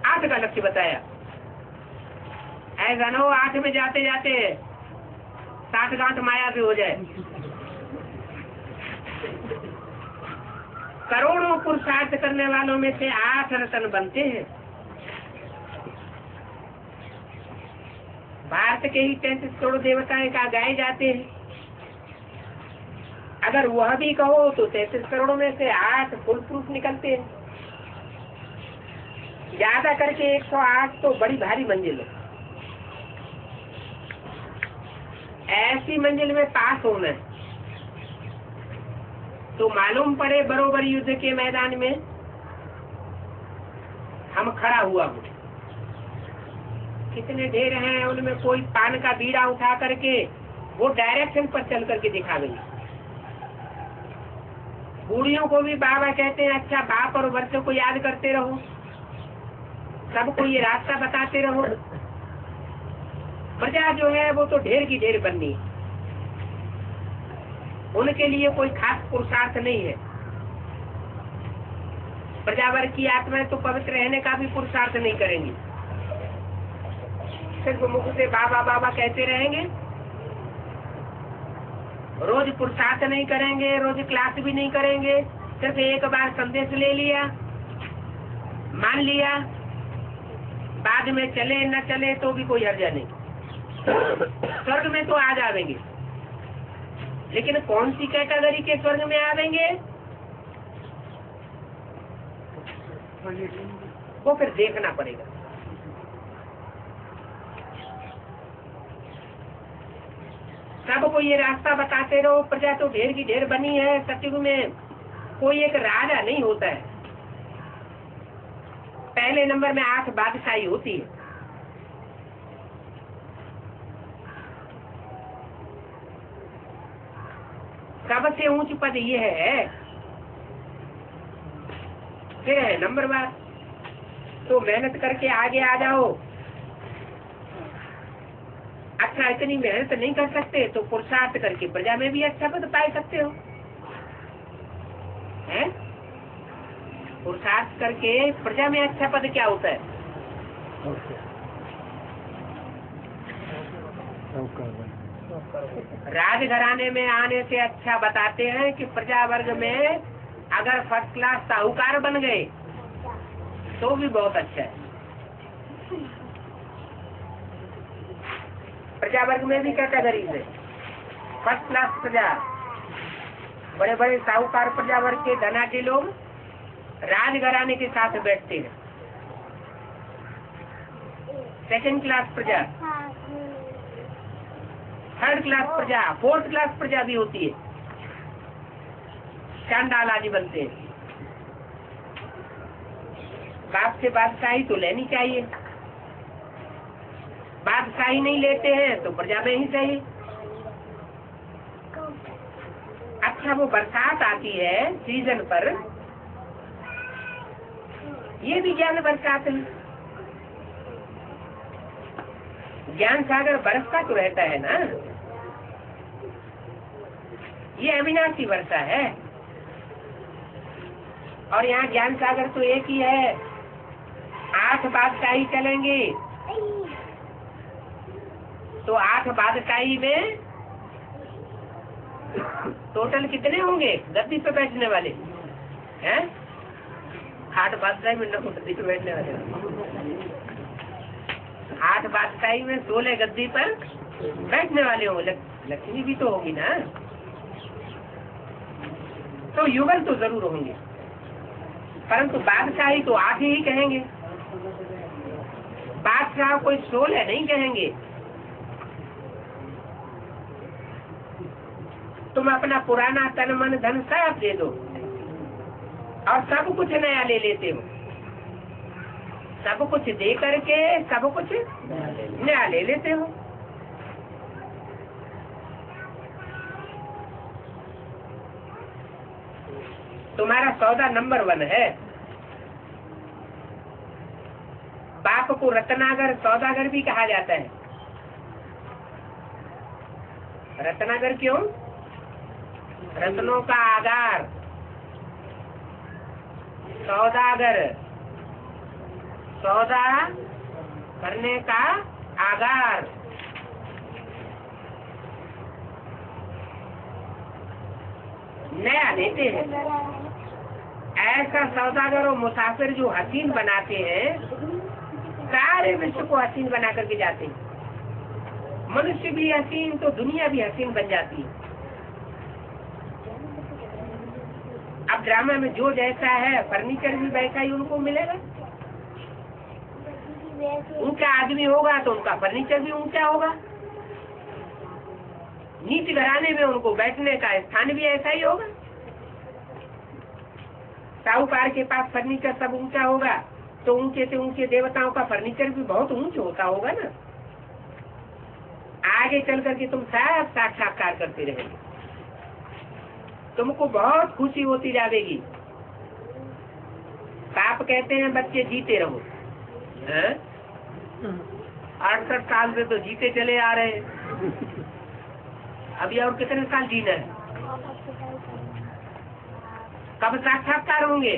8 का लक्ष्य बताया। ऐसा न हो 8 में जाते जाते 60 गांठ माया भी हो जाए। करोड़ों पुरुषार्थ करने वालों में से 8 रत्न बनते हैं। भारत के ही 33 करोड़ देवताएं का गाए जाते हैं। अगर वह भी कहो तो 33 करोड़ में से 8 फुल प्रूफ निकलते हैं। ज्यादा करके 108 तो बड़ी भारी मंजिल है। ऐसी मंजिल में पास होना है तो मालूम पड़े बरोबर युद्ध के मैदान में हम खड़ा हुआ हूँ। कितने ढेर हैं, उनमें कोई पान का बीड़ा उठा करके वो डायरेक्शन पर चल करके दिखावेंगे। बूढ़ियों को भी बाबा कहते हैं अच्छा बाप और वर्षों को याद करते रहो, सबको ये रास्ता बताते रहो। प्रजा जो है वो तो ढेर की ढेर बननी है, उनके लिए कोई खास पुरुषार्थ नहीं है। प्रजावर्ग की आत्माएं तो पवित्र रहने का भी पुरुषार्थ नहीं करेंगी, सिर्फ मुख से बाबा बाबा कहते रहेंगे। रोज पुरुषार्थ नहीं करेंगे, रोज क्लास भी नहीं करेंगे, सिर्फ एक बार संदेश ले लिया, मान लिया, बाद में चले न चले तो भी कोई हर्जा नहीं। स्वर्ग में तो आ जाएंगे, लेकिन कौन सी कैटेगरी के स्वर्ग में आवेंगे वो फिर देखना पड़ेगा। सबको ये रास्ता बताते रहो। प्रजा तो ढेर की ढेर बनी है। सतयुग में कोई एक राजा नहीं होता है। पहले नंबर में 8 बादशाही होती है। सबसे ऊंच पद ये है। फिर है नंबर बार, तो मेहनत करके आगे आ जाओ। अच्छा इतनी मेहनत नहीं कर सकते तो पुरुषार्थ करके प्रजा में भी अच्छा पद पा सकते हो, हैं? पुरुषार्थ करके प्रजा में अच्छा पद क्या होता है? राजघराने में आने से अच्छा बताते हैं कि प्रजा वर्ग में अगर फर्स्ट क्लास साहूकार बन गए तो भी बहुत अच्छा है। प्रजा वर्ग में भी कैटेगरी है। फर्स्ट क्लास प्रजा, बड़े बड़े साहूकार प्रजा वर्ग के धनाढ्य लोग राजघराने के साथ बैठते हैं। सेकंड क्लास प्रजा, थर्ड क्लास प्रजा, फोर्थ क्लास प्रजा भी होती है। चांडाल आदि बनते हैं। बाप से बादशाही तो लेनी चाहिए, बादशाही नहीं लेते हैं तो प्रजा में ही सही। अच्छा वो बरसात आती है सीजन पर, ये भी ज्ञान बरसात है। ज्ञान सागर बरसता तो रहता है ना, ये अविनाशी वर्षा है। और यहाँ ज्ञान सागर तो एक ही है। 8 बादशाही चलेंगे तो 8 बादशाही में टोटल कितने होंगे गद्दी पे बैठने वाले हैं? 8 बादशाही में 9 गद्दी पे बैठने वाले। 8 बादशाही में 16 गद्दी पर बैठने वाले होंगे। लक्ष्मी भी तो होगी ना, तो युगल तो जरूर होंगे, परंतु बादशाही तो 8 ही कहेंगे। बादशाह कोई 16 नहीं कहेंगे। तुम अपना पुराना तन मन धन सब दे दो और सब कुछ नया ले लेते हो। सब कुछ दे करके सब कुछ नया ले लेते हो। तुम्हारा सौदा नंबर 1 है। बाप को रत्नागर सौदागर भी कहा जाता है। रत्नागर क्यों? रत्नों का आगार, सौदागर, सौदा करने का आगार। नया देते हैं। ऐसा सौदागर और मुसाफिर जो हसीन बनाते हैं, सारे विश्व को हसीन बना करके जाते हैं। मनुष्य भी हसीन तो दुनिया भी हसीन बन जाती है। अब ड्रामा में जो जैसा है फर्नीचर भी वैसा ही उनको मिलेगा। ऊंचा आदमी होगा तो उनका फर्नीचर भी ऊंचा होगा। नीच घराने में उनको बैठने का स्थान भी ऐसा ही होगा। साहूकार के पास फर्नीचर सब ऊंचा होगा तो ऊंचे से ऊंचे देवताओं का फर्नीचर भी बहुत ऊंचा होता होगा ना। आगे चल करके तुम सब साक्षात्कार करते रहेंगे, तुमको बहुत खुशी होती जाएगी। बाप कहते हैं बच्चे जीते रहो। 68 साल से तो जीते चले आ रहे हैं, अभी और कितने साल जीना है? कब साक्षात्कार होंगे?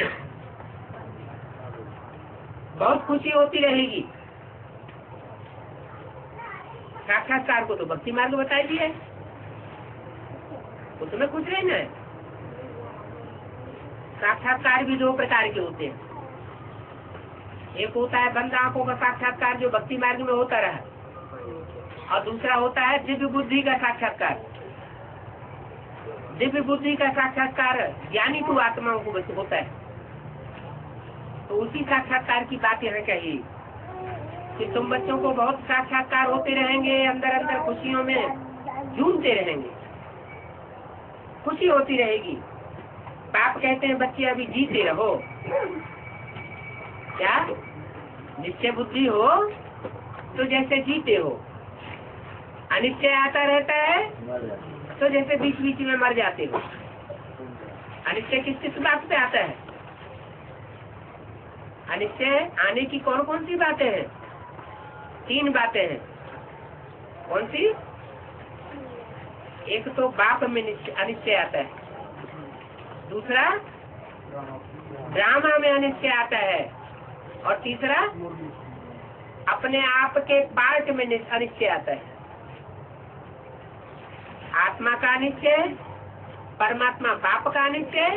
बहुत खुशी होती रहेगी। साक्षात्कार को तो भक्ति मार्ग बताई दिया है, उसमें खुश रहना है। साक्षात्कार भी दो प्रकार के होते हैं। एक होता है बंद आंखों का साक्षात्कार जो भक्ति मार्ग में होता रहा, और दूसरा होता है दिव्य बुद्धि का साक्षात्कार। दिव्य बुद्धि का साक्षात्कार ज्ञानी को आत्माओं को होता है। तो उसी साक्षात्कार की बात यहाँ कही कि तुम बच्चों को बहुत साक्षात्कार होते रहेंगे, अंदर अंदर खुशियों में झूमते रहेंगे, खुशी होती रहेगी। बाप कहते हैं बच्चे अभी जीते रहो। क्या निश्चय बुद्धि हो तो जैसे जीते हो, अनिश्चय आता रहता है तो जैसे बीच बीच में मर जाते हो। अनिश्चय किस किस बात पे आता है? अनिश्चय आने की कौन कौन सी बातें हैं? 3 बातें हैं। कौन सी? एक तो बाप में अनिश्चय आता है, दूसरा ड्रामा में अनिश्चय आता है, और तीसरा अपने आप के पार्ट में अनिश्चय आता है। आत्मा का अनिश्चय, परमात्मा बाप का अनिश्चय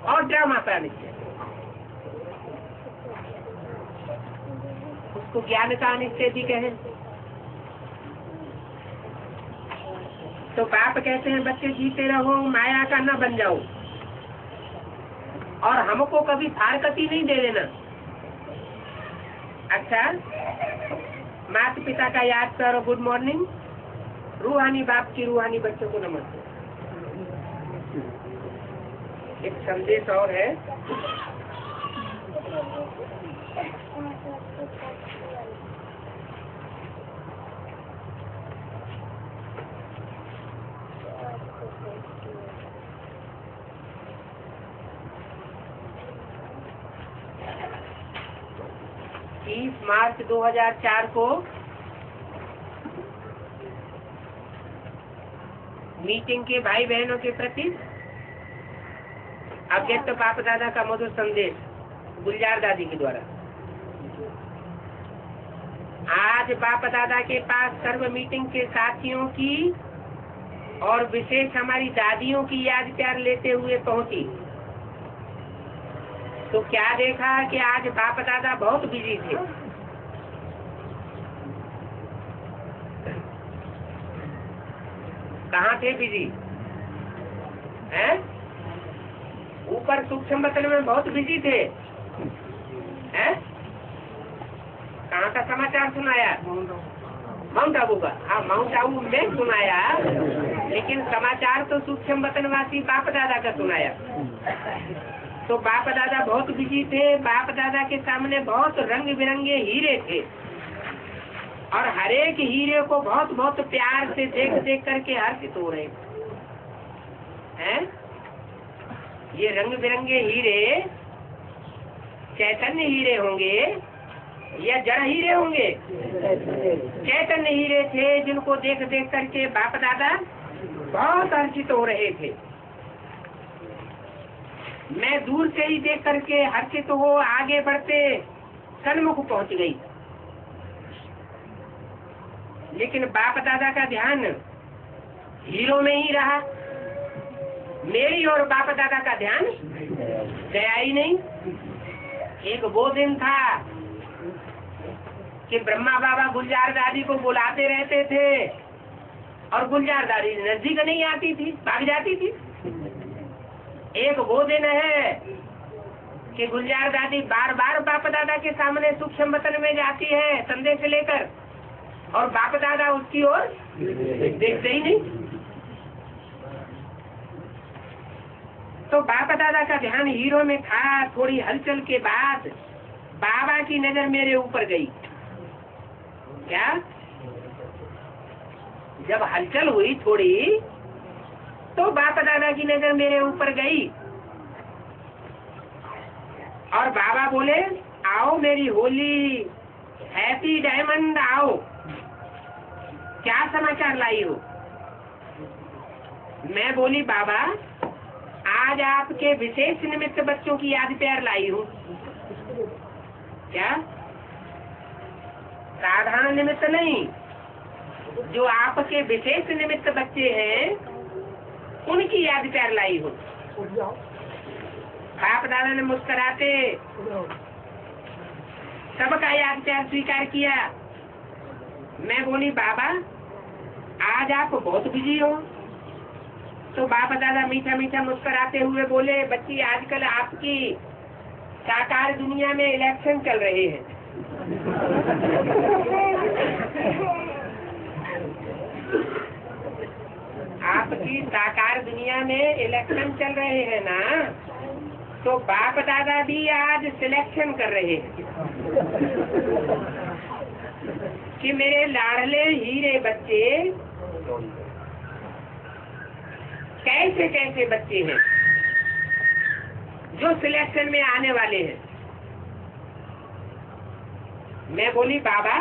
और ड्रामा का अनिश्चय। उसको ज्ञान का अनिश्चय भी कहें। तो बाप कहते हैं बच्चे जीते रहो, माया का न बन जाओ, और हमको कभी फारकती नहीं दे देना। अच्छा, माता पिता का याद करो, गुड मॉर्निंग। रूहानी बाप की रूहानी बच्चों को नमस्ते। एक संदेश और है। मार्च 2004 को मीटिंग के भाई बहनों के प्रति अव्यक्त बाप दादा का मधुर संदेश गुलजार दादी के द्वारा। आज बाप दादा के पास सर्व मीटिंग के साथियों की और विशेष हमारी दादियों की याद प्यार लेते हुए पहुंची, तो क्या देखा कि आज बाप दादा बहुत बिजी थे। कहाँ थे बिजी? हैं? ऊपर सूक्ष्म वतन में बहुत बिजी थे। हैं? कहाँ का समाचार सुनाया? माउंट आबू का। हाँ, माउंट आबू में सुनाया, लेकिन समाचार तो सूक्ष्म वतनवासी बाप दादा का सुनाया। तो बाप दादा बहुत बिजी थे। बाप दादा के सामने बहुत रंग बिरंगे हीरे थे, और हर एक हीरे को बहुत बहुत प्यार से देख देख करके हर्षित हो रहे हैं। ये रंग बिरंगे हीरे चैतन्य हीरे होंगे या जड़ हीरे होंगे? चैतन्य हीरे थे, जिनको देख देख करके बाप दादा बहुत हर्षित हो रहे थे। मैं दूर से ही देख करके हर्षित हो आगे बढ़ते सन्मुख पहुंच गई, लेकिन बाप दादा का ध्यान हीरो में ही रहा। मेरी और बाप दादा का ध्यान गया ही नहीं। एक वो दिन था कि ब्रह्मा बाबा गुलजार दादी को बुलाते रहते थे और गुलजार दादी नजदीक नहीं आती थी, भाग जाती थी। एक वो दिन है कि गुलजार दादी बार बार बाप दादा के सामने सूक्ष्म वतन में जाती है संदेश लेकर, और बाप दादा उसकी ओर देखते ही नहीं। तो बाप दादा का ध्यान हीरो में था। थोड़ी हलचल के बाद बाबा की नजर मेरे ऊपर गई। क्या? जब हलचल हुई थोड़ी तो बाप दादा की नजर मेरे ऊपर गई और बाबा बोले, आओ मेरी होली हैप्पी डायमंड, आओ, क्या समाचार लाई हो? मैं बोली, बाबा आज आपके विशेष निमित्त बच्चों की याद प्यार लाई हूँ। क्या? साधारण निमित्त नहीं, जो आपके विशेष निमित्त बच्चे हैं उनकी याद प्यार लाई हूँ। बाप दादा ने मुस्कुराते सबका याद प्यार स्वीकार किया। मैं बोली, बाबा आज आप बहुत बिजी हो। तो बाप दादा मीठा मीठा मुस्कुराते हुए बोले, बच्ची आजकल आपकी साकार दुनिया में इलेक्शन चल रहे हैं। आपकी साकार दुनिया में इलेक्शन चल रहे हैं ना, तो बाप दादा भी आज सिलेक्शन कर रहे हैं कि मेरे लाडले हीरे बच्चे कैसे कैसे बच्चे हैं जो सिलेक्शन में आने वाले हैं। मैं बोली, बाबा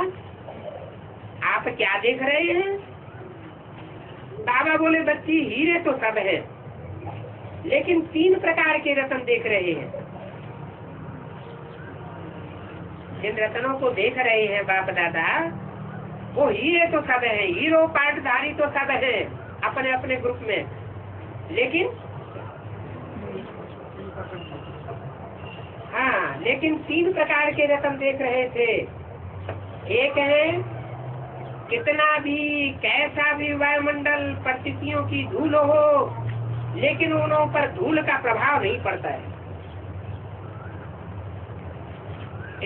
आप क्या देख रहे हैं? बाबा बोले, बच्ची हीरे तो सब है, लेकिन 3 प्रकार के रत्न देख रहे हैं। जिन रत्नों को देख रहे हैं बाप दादा, वो हीरे तो सब है, हीरो पाटधारी तो सब है अपने अपने ग्रुप में, लेकिन हाँ, लेकिन 3 प्रकार के रत्न देख रहे थे। एक है, कितना भी कैसा भी वायुमंडल परिस्थितियों की धूल हो, लेकिन उनों पर धूल का प्रभाव नहीं पड़ता है।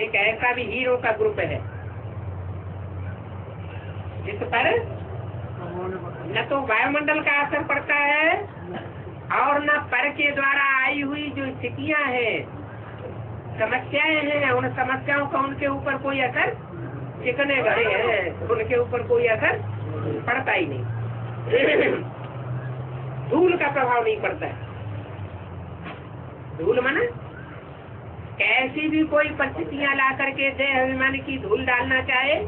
एक ऐसा भी हीरो का ग्रुप है जिस पर न तो वायुमंडल का असर पड़ता है और न पर के द्वारा आई हुई जो स्थितियां हैं, समस्याएं हैं, उन समस्याओं का उनके ऊपर कोई असर, चिकने गड़े हैं उनके ऊपर कोई असर पड़ता ही नहीं। धूल का प्रभाव नहीं पड़ता है। धूल माना कैसी भी कोई परिस्थितियां ला करके देह अभिमान की धूल डालना चाहे,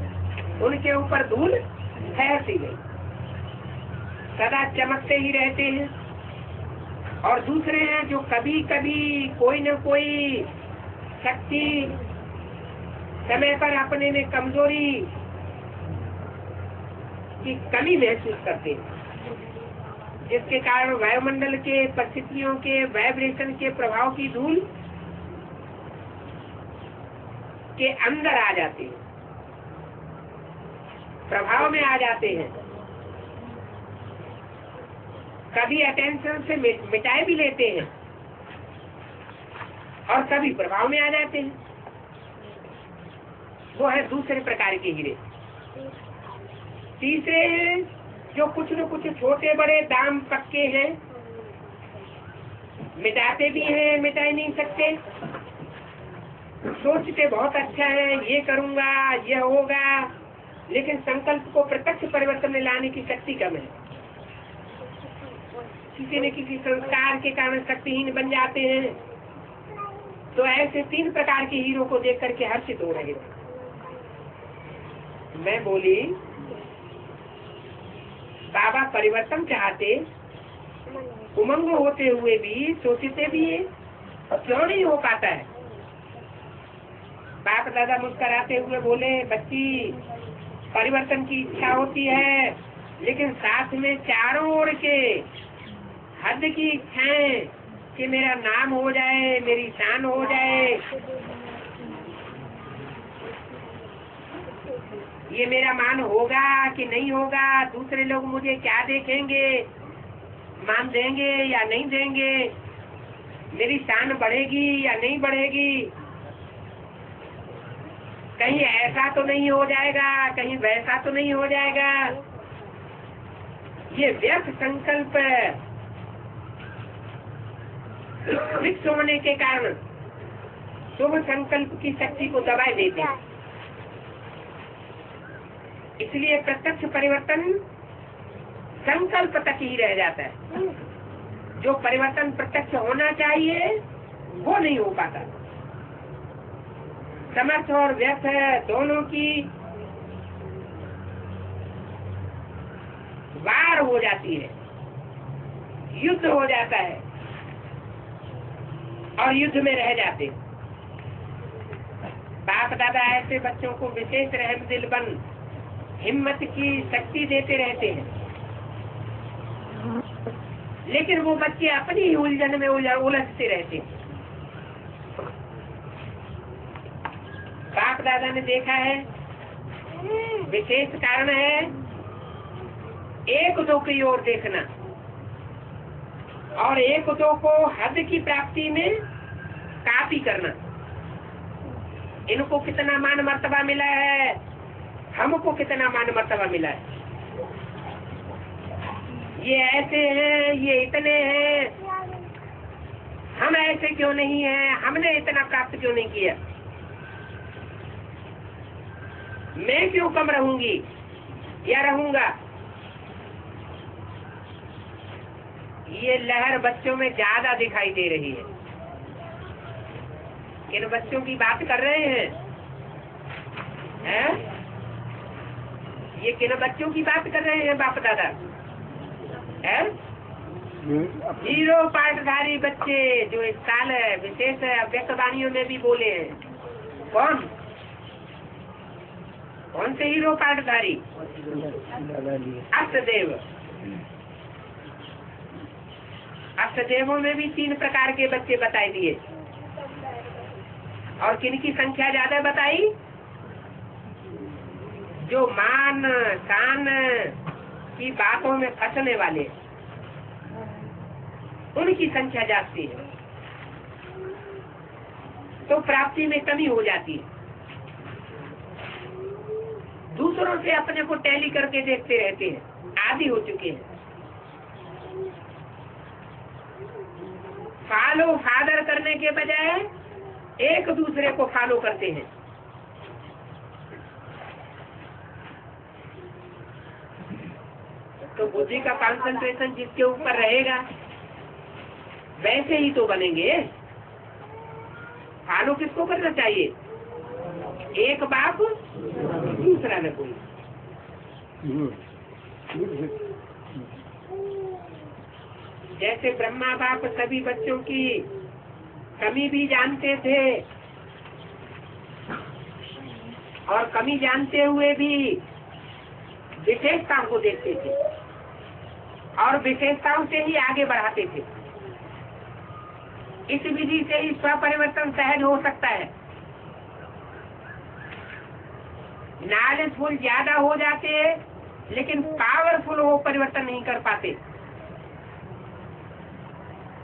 उनके ऊपर धूल ठहरती गई, सदा चमकते ही रहते हैं। और दूसरे हैं जो कभी कभी कोई न कोई शक्ति समय पर अपने में कमजोरी की कमी महसूस करते हैं, जिसके कारण वायुमंडल के परिस्थितियों के वाइब्रेशन के प्रभाव की धूल के अंदर आ जाते हैं, प्रभाव में आ जाते हैं। कभी अटेंशन से मिटाए भी लेते हैं और कभी प्रभाव में आ जाते हैं। वो है दूसरे प्रकार के हीरे। तीसरे हैं जो कुछ न कुछ छोटे बड़े दाम पक्के हैं, मिटाते भी हैं, मिटा नहीं सकते, सोचते बहुत अच्छा है, ये करूंगा, ये होगा, लेकिन संकल्प को प्रत्यक्ष परिवर्तन में लाने की शक्ति कम है। किसी न किसी संस्कार के कारण शक्तिहीन बन जाते हैं। तो ऐसे 3 प्रकार के हीरो को देख करके हर्षित हो रहे थे। मैं बोली बाबा परिवर्तन चाहते, उमंग होते हुए भी सोचते भी है, क्यों नहीं हो पाता है? बाप दादा मुस्कुराते हुए बोले, बच्ची परिवर्तन की इच्छा होती है, लेकिन साथ में चारों ओर के हद की इच्छाएं कि मेरा नाम हो जाए, मेरी शान हो जाए, ये मेरा मान होगा कि नहीं होगा, दूसरे लोग मुझे क्या देखेंगे, मान देंगे या नहीं देंगे, मेरी शान बढ़ेगी या नहीं बढ़ेगी, कहीं ऐसा तो नहीं हो जाएगा, कहीं वैसा तो नहीं हो जाएगा। ये व्यर्थ संकल्प विक्ष होने के कारण शुभ संकल्प की शक्ति को दबाए देते हैं। इसलिए प्रत्यक्ष परिवर्तन संकल्प तक ही रह जाता है। जो परिवर्तन प्रत्यक्ष होना चाहिए वो नहीं हो पाता। समर्थ और व्यर्थ दोनों की वार हो जाती है, युद्ध हो जाता है और युद्ध में रह जाते। बाप दादा ऐसे बच्चों को विशेष रहम दिल बन हिम्मत की शक्ति देते रहते हैं, लेकिन वो बच्चे अपनी ही उलझन में उलझते रहते हैं। बाप दादा ने देखा है, विशेष कारण है एक दो की ओर देखना और एक दो को हद की प्राप्ति में कापी करना। इनको कितना मान मर्तबा मिला है, हमको कितना मान मर्तबा मिला है, ये ऐसे हैं, ये इतने हैं, हम ऐसे क्यों नहीं हैं, हमने इतना प्राप्त क्यों नहीं किया, मैं क्यों कम रहूंगी या रहूंगा। ये लहर बच्चों में ज्यादा दिखाई दे रही है। किन बच्चों की बात कर रहे हैं, हैं? ये किन बच्चों की बात कर रहे हैं बाप दादा? हीरो पाठधारी बच्चे जो इस साल विशेष व्यक्तवाणियों में भी बोले हैं। कौन से हीरो पाठधारी? अष्टदेव। अष्टदेवों में भी 3 प्रकार के बच्चे बताए दिए। और किनकी संख्या ज्यादा बताई? जो मान शान की बातों में फंसने वाले, उनकी संख्या जाती है, तो प्राप्ति में कमी हो जाती है। दूसरों से अपने को टैली करके देखते रहते हैं, आदी हो चुके हैं। फॉलो फादर करने के बजाय एक दूसरे को फॉलो करते हैं। तो बुद्धि का कंसंट्रेशन जिसके ऊपर रहेगा वैसे ही तो बनेंगे। फॉलो किसको करना चाहिए? एक बाप दूसरा न कोई। जैसे ब्रह्मा बाप सभी बच्चों की कमी भी जानते थे और कमी जानते हुए भी विशेषताओं को देखते थे और विशेषताओं से ही आगे बढ़ाते थे। इस विधि से ही स्वपरिवर्तन सहज हो सकता है। नॉलेजफुल ज्यादा हो जाते हैं लेकिन पावरफुल वो परिवर्तन नहीं कर पाते।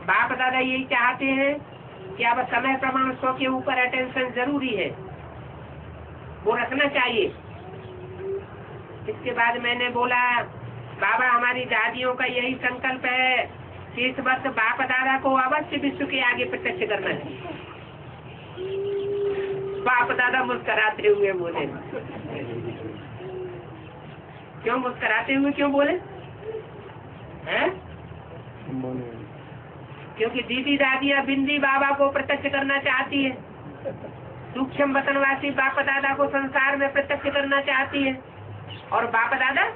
बाप दादा यही चाहते हैं कि अब समय प्रमाण स्व के ऊपर अटेंशन जरूरी है, वो रखना चाहिए। इसके बाद मैंने बोला, बाबा हमारी दादियों का यही संकल्प है कि इस वर्ष बाप दादा को अवश्य विश्व के आगे प्रत्यक्ष करना चाहिए। बाप दादा मुस्कुराते हुए बोले। क्यों मुस्कुराते हुए क्यों बोले? हैं? क्योंकि दीदी दादियाँ बिंदी बाबा को प्रत्यक्ष करना चाहती है। सूक्ष्म वतनवासी बाप दादा को संसार में प्रत्यक्ष करना चाहती है, और बाप दादा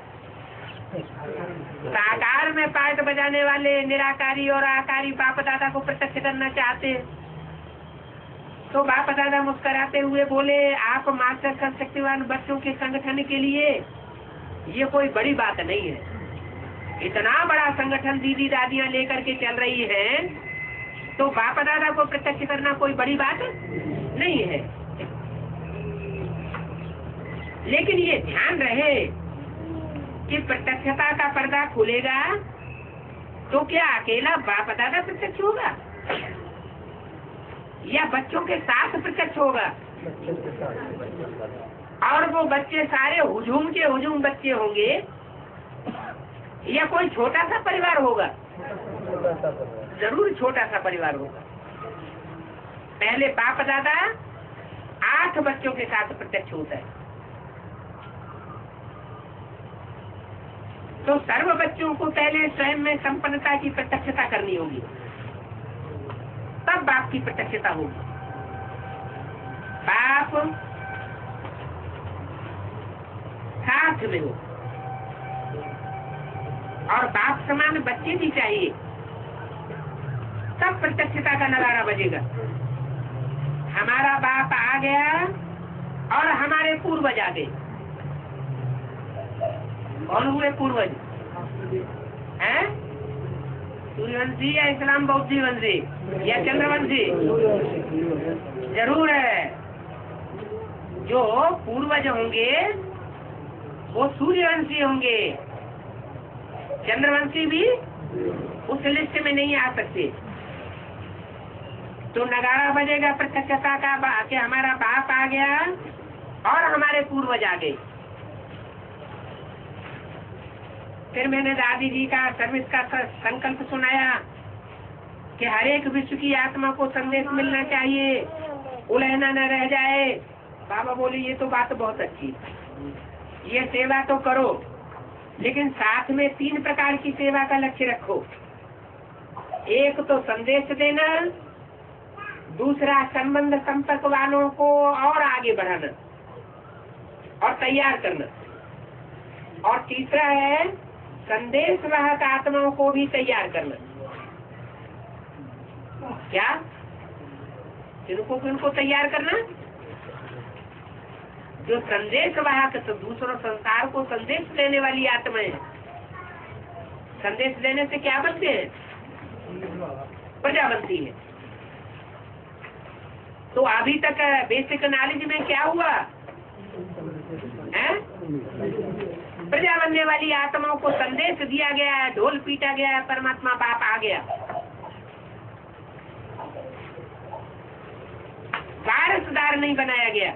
साकार में पाठ बजाने वाले निराकारी और आकारी बाप दादा को प्रत्यक्ष करना चाहते हैं। तो बाप दादा मुस्कुराते हुए बोले, आप मास्टर सर्वशक्तिवान बच्चों के संगठन के लिए ये कोई बड़ी बात नहीं है। इतना बड़ा संगठन दीदी दादियां लेकर के चल रही हैं, तो बाप दादा को प्रत्यक्ष करना कोई बड़ी बात नहीं है। लेकिन ये ध्यान रहे कि प्रत्यक्षता का पर्दा खुलेगा तो क्या अकेला बाप दादा प्रत्यक्ष होगा या बच्चों के साथ प्रत्यक्ष होगा? और वो बच्चे सारे हुजूम के हुजूम बच्चे होंगे या कोई छोटा सा परिवार होगा? जरूर छोटा सा परिवार होगा। पहले बाप दादा 8 बच्चों के साथ प्रत्यक्ष होता है, तो सर्व बच्चों को पहले स्वयं में संपन्नता की प्रत्यक्षता करनी होगी, तब बाप की प्रत्यक्षता होगी। बाप साथ में हो और बाप समान बच्चे भी चाहिए, तब प्रत्यक्षता का नगाड़ा बजेगा। हमारा बाप आ गया और हमारे पूर्वज आ गए। कौन हुए पूर्वज? हैं? सूर्यवंशी या इस्लाम बौद्धी वंशी या चंद्रवंशी? जरूर है। जो पूर्वज होंगे वो सूर्यवंशी होंगे, चंद्रवंशी भी उस लिस्ट में नहीं आ सकते। तो नगाड़ा बजेगा प्रत्यक्षता का कि हमारा बाप आ गया और हमारे पूर्वज आ गए। फिर मैंने दादी जी का सर्विस का संकल्प सुनाया कि हर एक विश्व की आत्मा को संदेश मिलना चाहिए, उलझना न रह जाए। बाबा बोले, ये तो बात बहुत अच्छी, ये सेवा तो करो, लेकिन साथ में 3 प्रकार की सेवा का लक्ष्य रखो। एक तो संदेश देना, दूसरा संबंध संपर्क वालों को और आगे बढ़ाना और तैयार करना, और तीसरा है संदेश वाहक आत्माओं को भी तैयार करना। क्या? किनको तैयार करना? जो संदेश वाहक, तो दूसरों संसार को संदेश देने वाली आत्माएं। संदेश देने से क्या बनते हैं? प्रजा बनती है। तो अभी तक बेसिक नॉलेज में क्या हुआ है? प्रजा बनने वाली आत्माओं को संदेश दिया गया है, ढोल पीटा गया है, परमात्मा बाप आ गया। वारसदार नहीं बनाया गया।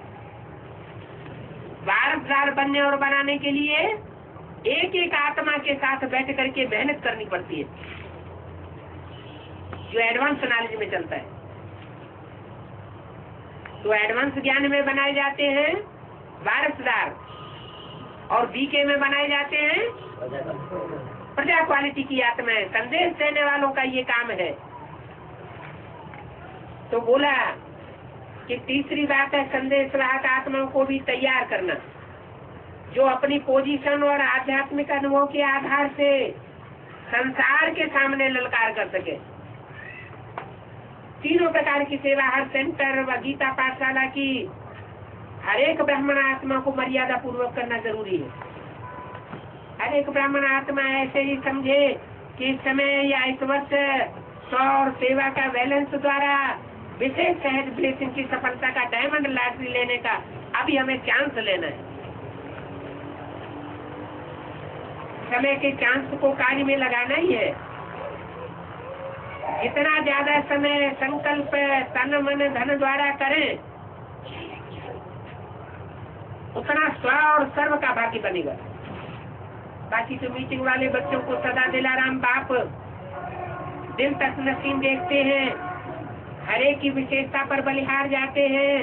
वारसदार बनने और बनाने के लिए एक एक आत्मा के साथ बैठ करके मेहनत करनी पड़ती है, जो एडवांस नॉलेज में चलता है। तो एडवांस ज्ञान में बनाए जाते हैं वारसदार, और बीके में बनाए जाते हैं प्रजा क्वालिटी की आत्माएं। संदेश देने वालों का ये काम है। तो बोला कि तीसरी बात है संदेश वाहक आत्माओं को भी तैयार करना, जो अपनी पोजीशन और आध्यात्मिक अनुभव के आधार से संसार के सामने ललकार कर सके। 3 प्रकार की सेवा हर सेंटर व गीता पाठशाला की हर एक ब्राह्मण आत्मा को मर्यादा पूर्वक करना जरूरी है। हर एक ब्राह्मण आत्मा ऐसे ही समझे कि इस समय या इस वर्ष 100 और सेवा का बैलेंस द्वारा विशेष सहज ब्लेसिंग की सफलता का डायमंड लॉटरी लेने का अभी हमें चांस लेना है। समय के चांस को कार्य में लगाना ही है। जितना ज्यादा समय संकल्प तन मन धन द्वारा करें, उतना स्व और सर्व का भाग्य बनेगा। बाकी तो मीटिंग वाले बच्चों को सदा दिलाराम बाप दिन तक नसीब देखते हैं, हर एक की विशेषता पर बलिहार जाते हैं।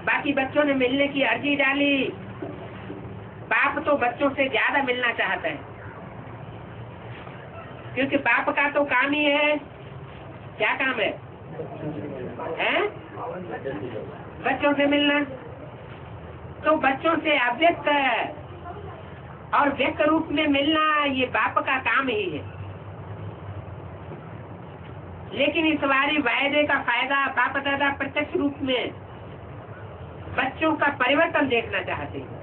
बाकी बच्चों ने मिलने की अर्जी डाली, बाप तो बच्चों से ज्यादा मिलना चाहता है, क्योंकि बाप का तो काम ही है, क्या काम है? है बच्चों से मिलना। तो बच्चों से अव्यक्त और व्यक्त रूप में मिलना ये बाप का काम ही है। लेकिन इस बारी वायदे का फायदा बाप दादा प्रत्यक्ष रूप में बच्चों का परिवर्तन देखना चाहते हैं।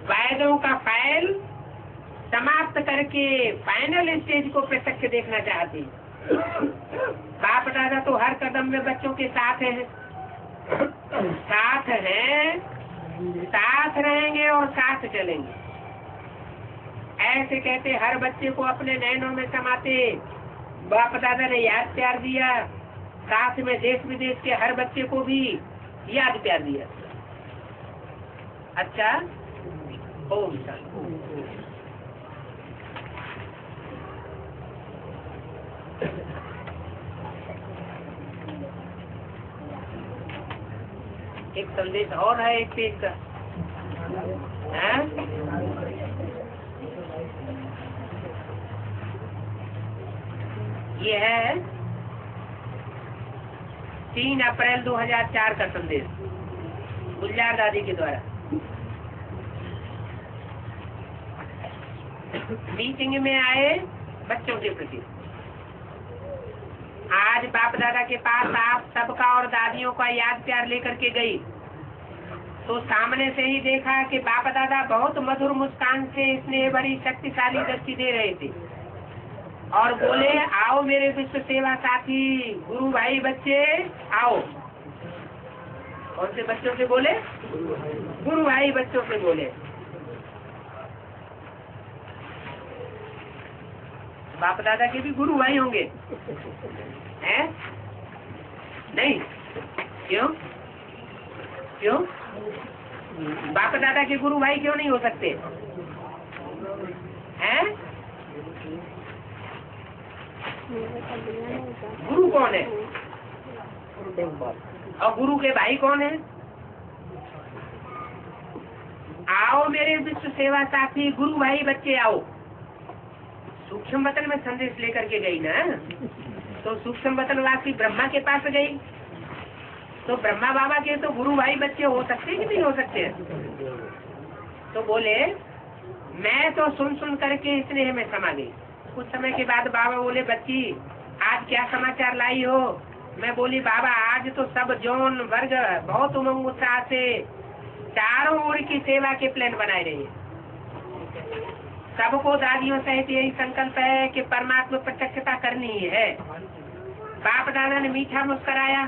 वायदों का फाइल समाप्त करके फाइनल स्टेज को प्रत्यक्ष देखना चाहते हैं। बाप दादा तो हर कदम में बच्चों के साथ हैं, साथ हैं, साथ रहेंगे और साथ चलेंगे। ऐसे कहते हर बच्चे को अपने नैनों में समाते बाप दादा ने याद प्यार दिया, साथ में देश विदेश के हर बच्चे को भी याद प्यार दिया। अच्छा, ओम शांति। एक संदेश और है एक पेज का, है? ये है 3 अप्रैल 2004 का संदेश गुलजार दादी के द्वारा। मीटिंग में आए बच्चों के प्रति। आज बाप दादा के पास आप सबका और दादियों का याद प्यार लेकर के गई तो सामने से ही देखा कि बाप दादा बहुत मधुर मुस्कान से स्नेह भरी शक्तिशाली दृष्टि दे रहे थे और बोले, आओ मेरे विश्व सेवा साथी गुरु भाई बच्चे आओ। कौन से बच्चों से बोले? गुरु भाई बच्चों से बोले। बाप दादा के भी गुरु भाई होंगे, हैं? नहीं? क्यों? क्यों? बाप दादा के गुरु भाई क्यों नहीं हो सकते? हैं? गुरु कौन है? और गुरु के भाई कौन है? आओ मेरे विश्व सेवा साथी गुरु भाई बच्चे आओ। सूक्ष्म वतन में संदेश लेकर के गई ना, तो सूक्ष्म वतन वासी ब्रह्मा के पास गई तो ब्रह्मा बाबा के तो गुरु भाई बच्चे हो सकते कि नहीं हो सकते? तो बोले, मैं तो सुन सुन करके स्नेह में समा गई। कुछ समय के बाद बाबा बोले, बच्ची आज क्या समाचार लाई हो? मैं बोली, बाबा आज तो सब जौन वर्ग बहुत उमंग उत्साह से चारों ओर की सेवा के प्लान बनाए रहे हैं। सबको दादियों सहित यही संकल्प है कि परमात्मा प्रत्यक्षता करनी है। बाप दादा ने मीठा मुस्कुराया।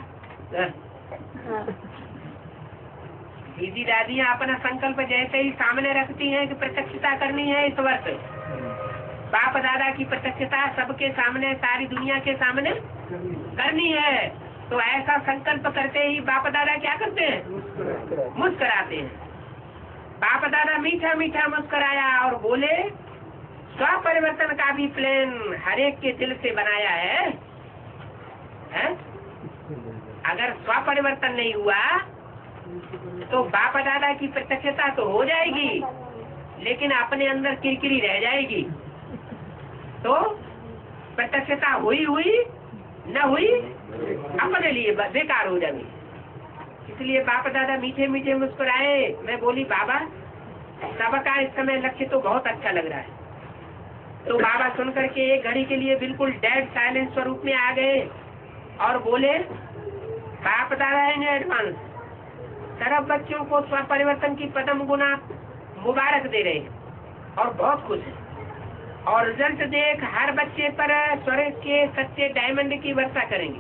दीदी दादियाँ अपना संकल्प जैसे ही सामने रखती हैं कि प्रत्यक्षता करनी है इस वर्ष, बाप दादा की प्रत्यक्षता सबके सामने सारी दुनिया के सामने करनी है, तो ऐसा संकल्प करते ही बाप दादा क्या करते हैं? मुस्कुराते हैं। बाप दादा मीठा मीठा मुस्कुराया और बोले, स्व परिवर्तन का भी प्लान हर एक के दिल से बनाया है? अगर स्व परिवर्तन नहीं हुआ तो बाप दादा की प्रत्यक्षता तो हो जाएगी लेकिन अपने अंदर किरकिरी रह जाएगी, तो प्रत्यक्षता हुई न हुई अपने लिए बेकार हो जाएगी। इसलिए बाप दादा मीठे मीठे मुस्कुराए। मैं बोली, बाबा सबका इस समय लक्ष्य तो बहुत अच्छा लग रहा है। तो बाबा सुन करके एक घड़ी के लिए बिल्कुल डेड साइलेंस स्वरूप में आ गए और बोले, बाप दादा है एडवांस तरफ बच्चों को स्व परिवर्तन की प्रथम गुना मुबारक दे रहे हैं और बहुत खुश है, और रिजल्ट देख हर बच्चे पर स्वर्ग के सच्चे डायमंड की वर्षा करेंगे।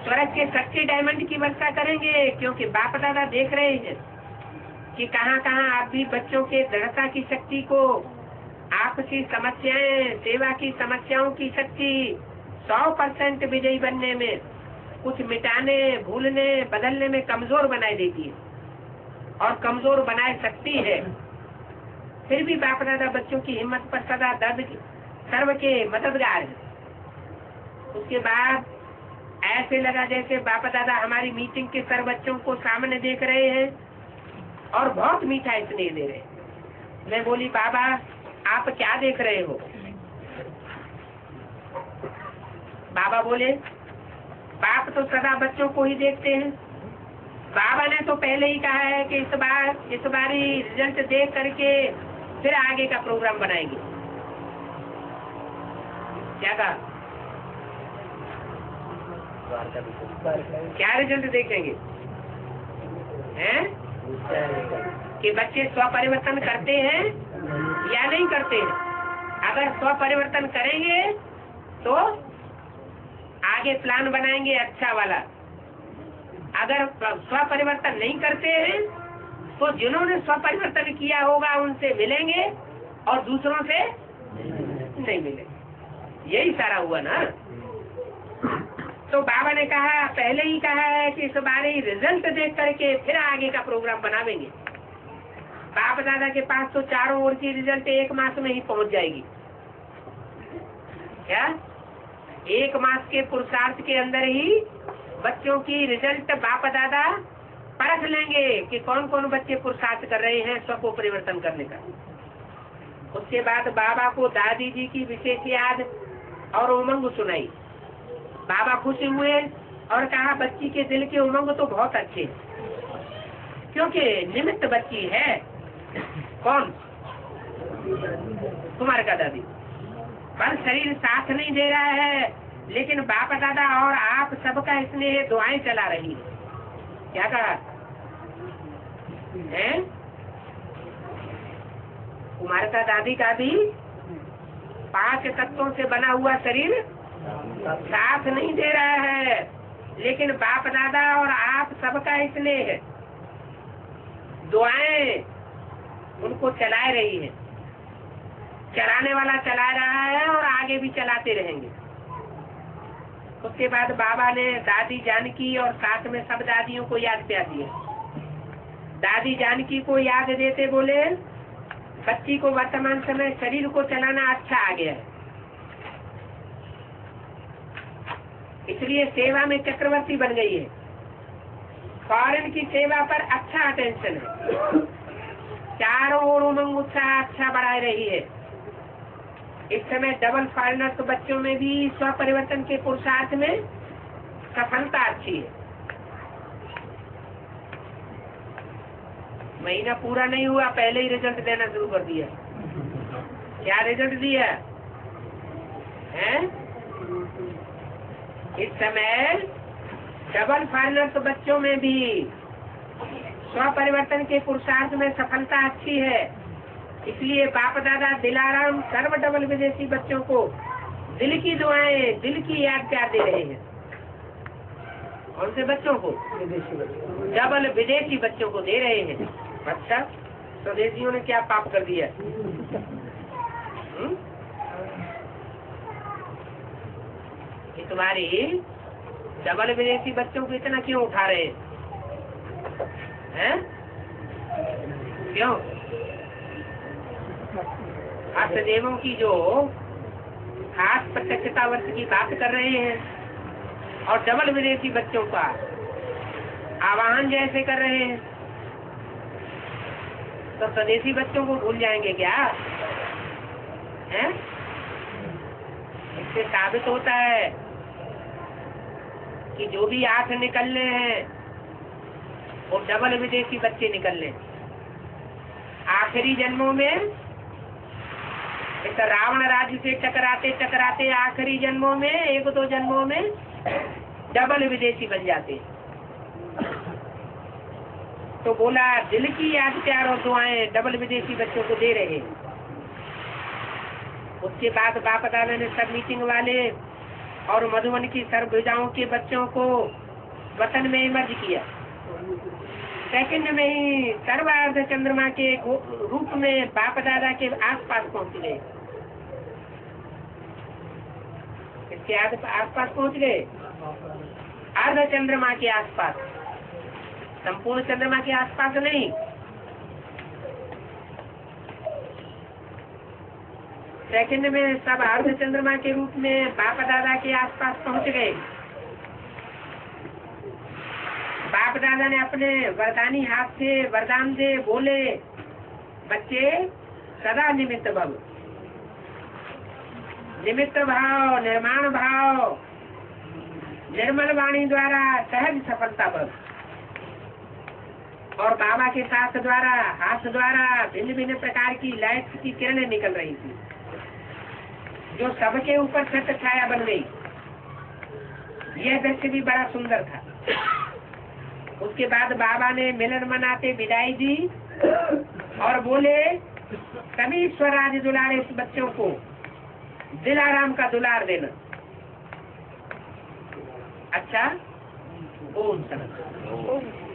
स्वर्ग के सच्चे डायमंड की वर्षा करेंगे क्योंकि बाप दादा देख रहे हैं कि कहाँ कहाँ आप भी बच्चों के दृढ़ता की शक्ति को, आपसी समस्याएं, सेवा की समस्याओं की शक्ति 100% विजयी बनने में, कुछ मिटाने, भूलने, बदलने में कमजोर बनाए देती है और कमजोर बनाए सकती है। फिर भी बाप दादा बच्चों की हिम्मत पर सदा दर्द सर्व के मददगार है। उसके बाद ऐसे लगा जैसे बाप दादा हमारी मीटिंग के सर्व बच्चों को सामने देख रहे हैं और बहुत मीठा स्नेह दे रहे हैं। मैं बोली, बाबा आप क्या देख रहे हो? बाबा बोले बाप तो सदा बच्चों को ही देखते हैं। बाबा ने तो पहले ही कहा है कि इस बारी रिजल्ट देख करके फिर आगे का प्रोग्राम बनाएंगे। क्या कहा? क्या रिजल्ट देखेंगे हैं? कि बच्चे स्व परिवर्तन करते हैं या नहीं करते हैं। अगर स्व परिवर्तन करेंगे तो आगे प्लान बनाएंगे अच्छा वाला। अगर स्व परिवर्तन नहीं करते हैं तो जिन्होंने स्व परिवर्तन किया होगा उनसे मिलेंगे और दूसरों से नहीं मिलेंगे। यही सारा हुआ ना। तो बाबा ने कहा, पहले ही कहा है कि इस बारे रिजल्ट देख करके फिर आगे का प्रोग्राम बनावेंगे। बाप दादा के पास तो चारों ओर की रिजल्ट 1 मास में ही पहुंच जाएगी। क्या 1 मास के पुरुषार्थ के अंदर ही बच्चों की रिजल्ट बाप दादा परख लेंगे कि कौन कौन बच्चे पुरुषार्थ कर रहे हैं स्व को परिवर्तन करने का। उसके बाद बाबा को दादी जी की विशेष याद और उमंग सुनाई। बाबा खुश हुए और कहा बच्ची के दिल के उमंग तो बहुत अच्छे, क्योंकि निमित्त बच्ची है। कौन? कुमार का दादी। पर शरीर साथ नहीं दे रहा है, लेकिन बाप दादा और आप सबका स्नेह दुआएं चला रही है। क्या कहा है? कुमार का दादी का भी 5 तत्वों से बना हुआ शरीर साथ नहीं दे रहा है, लेकिन बाप दादा और आप सबका स्नेह दुआएं उनको चला रही है। चलाने वाला चला रहा है और आगे भी चलाते रहेंगे। उसके बाद बाबा ने दादी जानकी और साथ में सब दादियों को याद किया दिया। दादी जानकी को याद देते बोले बच्ची को वर्तमान समय शरीर को चलाना अच्छा आ गया है, इसलिए सेवा में चक्रवर्ती बन गई है। फॉरेन की सेवा पर अच्छा अटेंशन है। चारों ओर उमंग उत्साह अच्छा बढ़ा रही है। इस समय डबल फॉरेनर्स बच्चों में भी स्व परिवर्तन के पुरुषार्थ में सफलता अच्छी है। महीना पूरा नहीं हुआ पहले ही रिजल्ट देना शुरू कर दिया। क्या रिजल्ट दिया है? इस समय डबल फॉरेनर्स बच्चों में भी स्व परिवर्तन के पुरुषार्थ में सफलता अच्छी है, इसलिए बाप दादा दिलाराम सर्व डबल विदेशी बच्चों को दिल की दुआएं, दिल की याद प्यार दे रहे हैं। कौन से बच्चों को? डबल विदेशी बच्चों को दे रहे हैं। अच्छा, स्वदेशियों ने क्या पाप कर दिया? तुम्हारी डबल विदेशी बच्चों को इतना क्यों उठा रहे हैं? क्यों? अष्टदेवों की जो खास प्रत्यक्षता वर्ष की बात कर रहे हैं और डबल विदेशी बच्चों का आवाहन जैसे कर रहे हैं, तो स्वदेशी बच्चों को भूल जाएंगे क्या? हैं? इससे साबित होता है कि जो भी 8 निकलने हैं वो डबल विदेशी बच्चे निकलने। आखिरी जन्मों में इस रावण राज्य से टकराते टकराते आखिरी जन्मों में 1-2 जन्मों में डबल विदेशी बन जाते। तो बोला दिल की याद प्यार और दुआएं डबल विदेशी बच्चों को दे रहे हैं। उसके बाद बाप दादा ने सब मीटिंग वाले और मधुबन की सर्व विधाओं के बच्चों को वतन में इमर्ज किया। सेकंड में ही सर्वार्ध चंद्रमा के रूप में बाप दादा के आसपास पहुंच गए। इसके आसपास पहुंच गए, अर्ध चंद्रमा के आसपास, संपूर्ण चंद्रमा के आसपास नहीं। सेकंड में सब अर्ध चंद्रमा के रूप में बाप दादा के आसपास पहुंच गए। बाप दादा ने अपने वरदानी हाथ से वरदान दे बोले बच्चे सदा निमित्त भव। निमित्त भाव, निर्माण भाव निर्मल वाणी द्वारा सहज सफलता बस, और बाबा के साथ द्वारा हाथ द्वारा भिन्न भिन्न प्रकार की लाइट की किरणें निकल रही थी, जो सबके ऊपर छत्र छाया बन गई। यह दृश्य भी बड़ा सुंदर था। उसके बाद बाबा ने मिलन मनाते विदाई दी और बोले, सभी स्वराज दुलारे इस बच्चों को दिलाराम का दुलार देना। अच्छा, ओम सनत।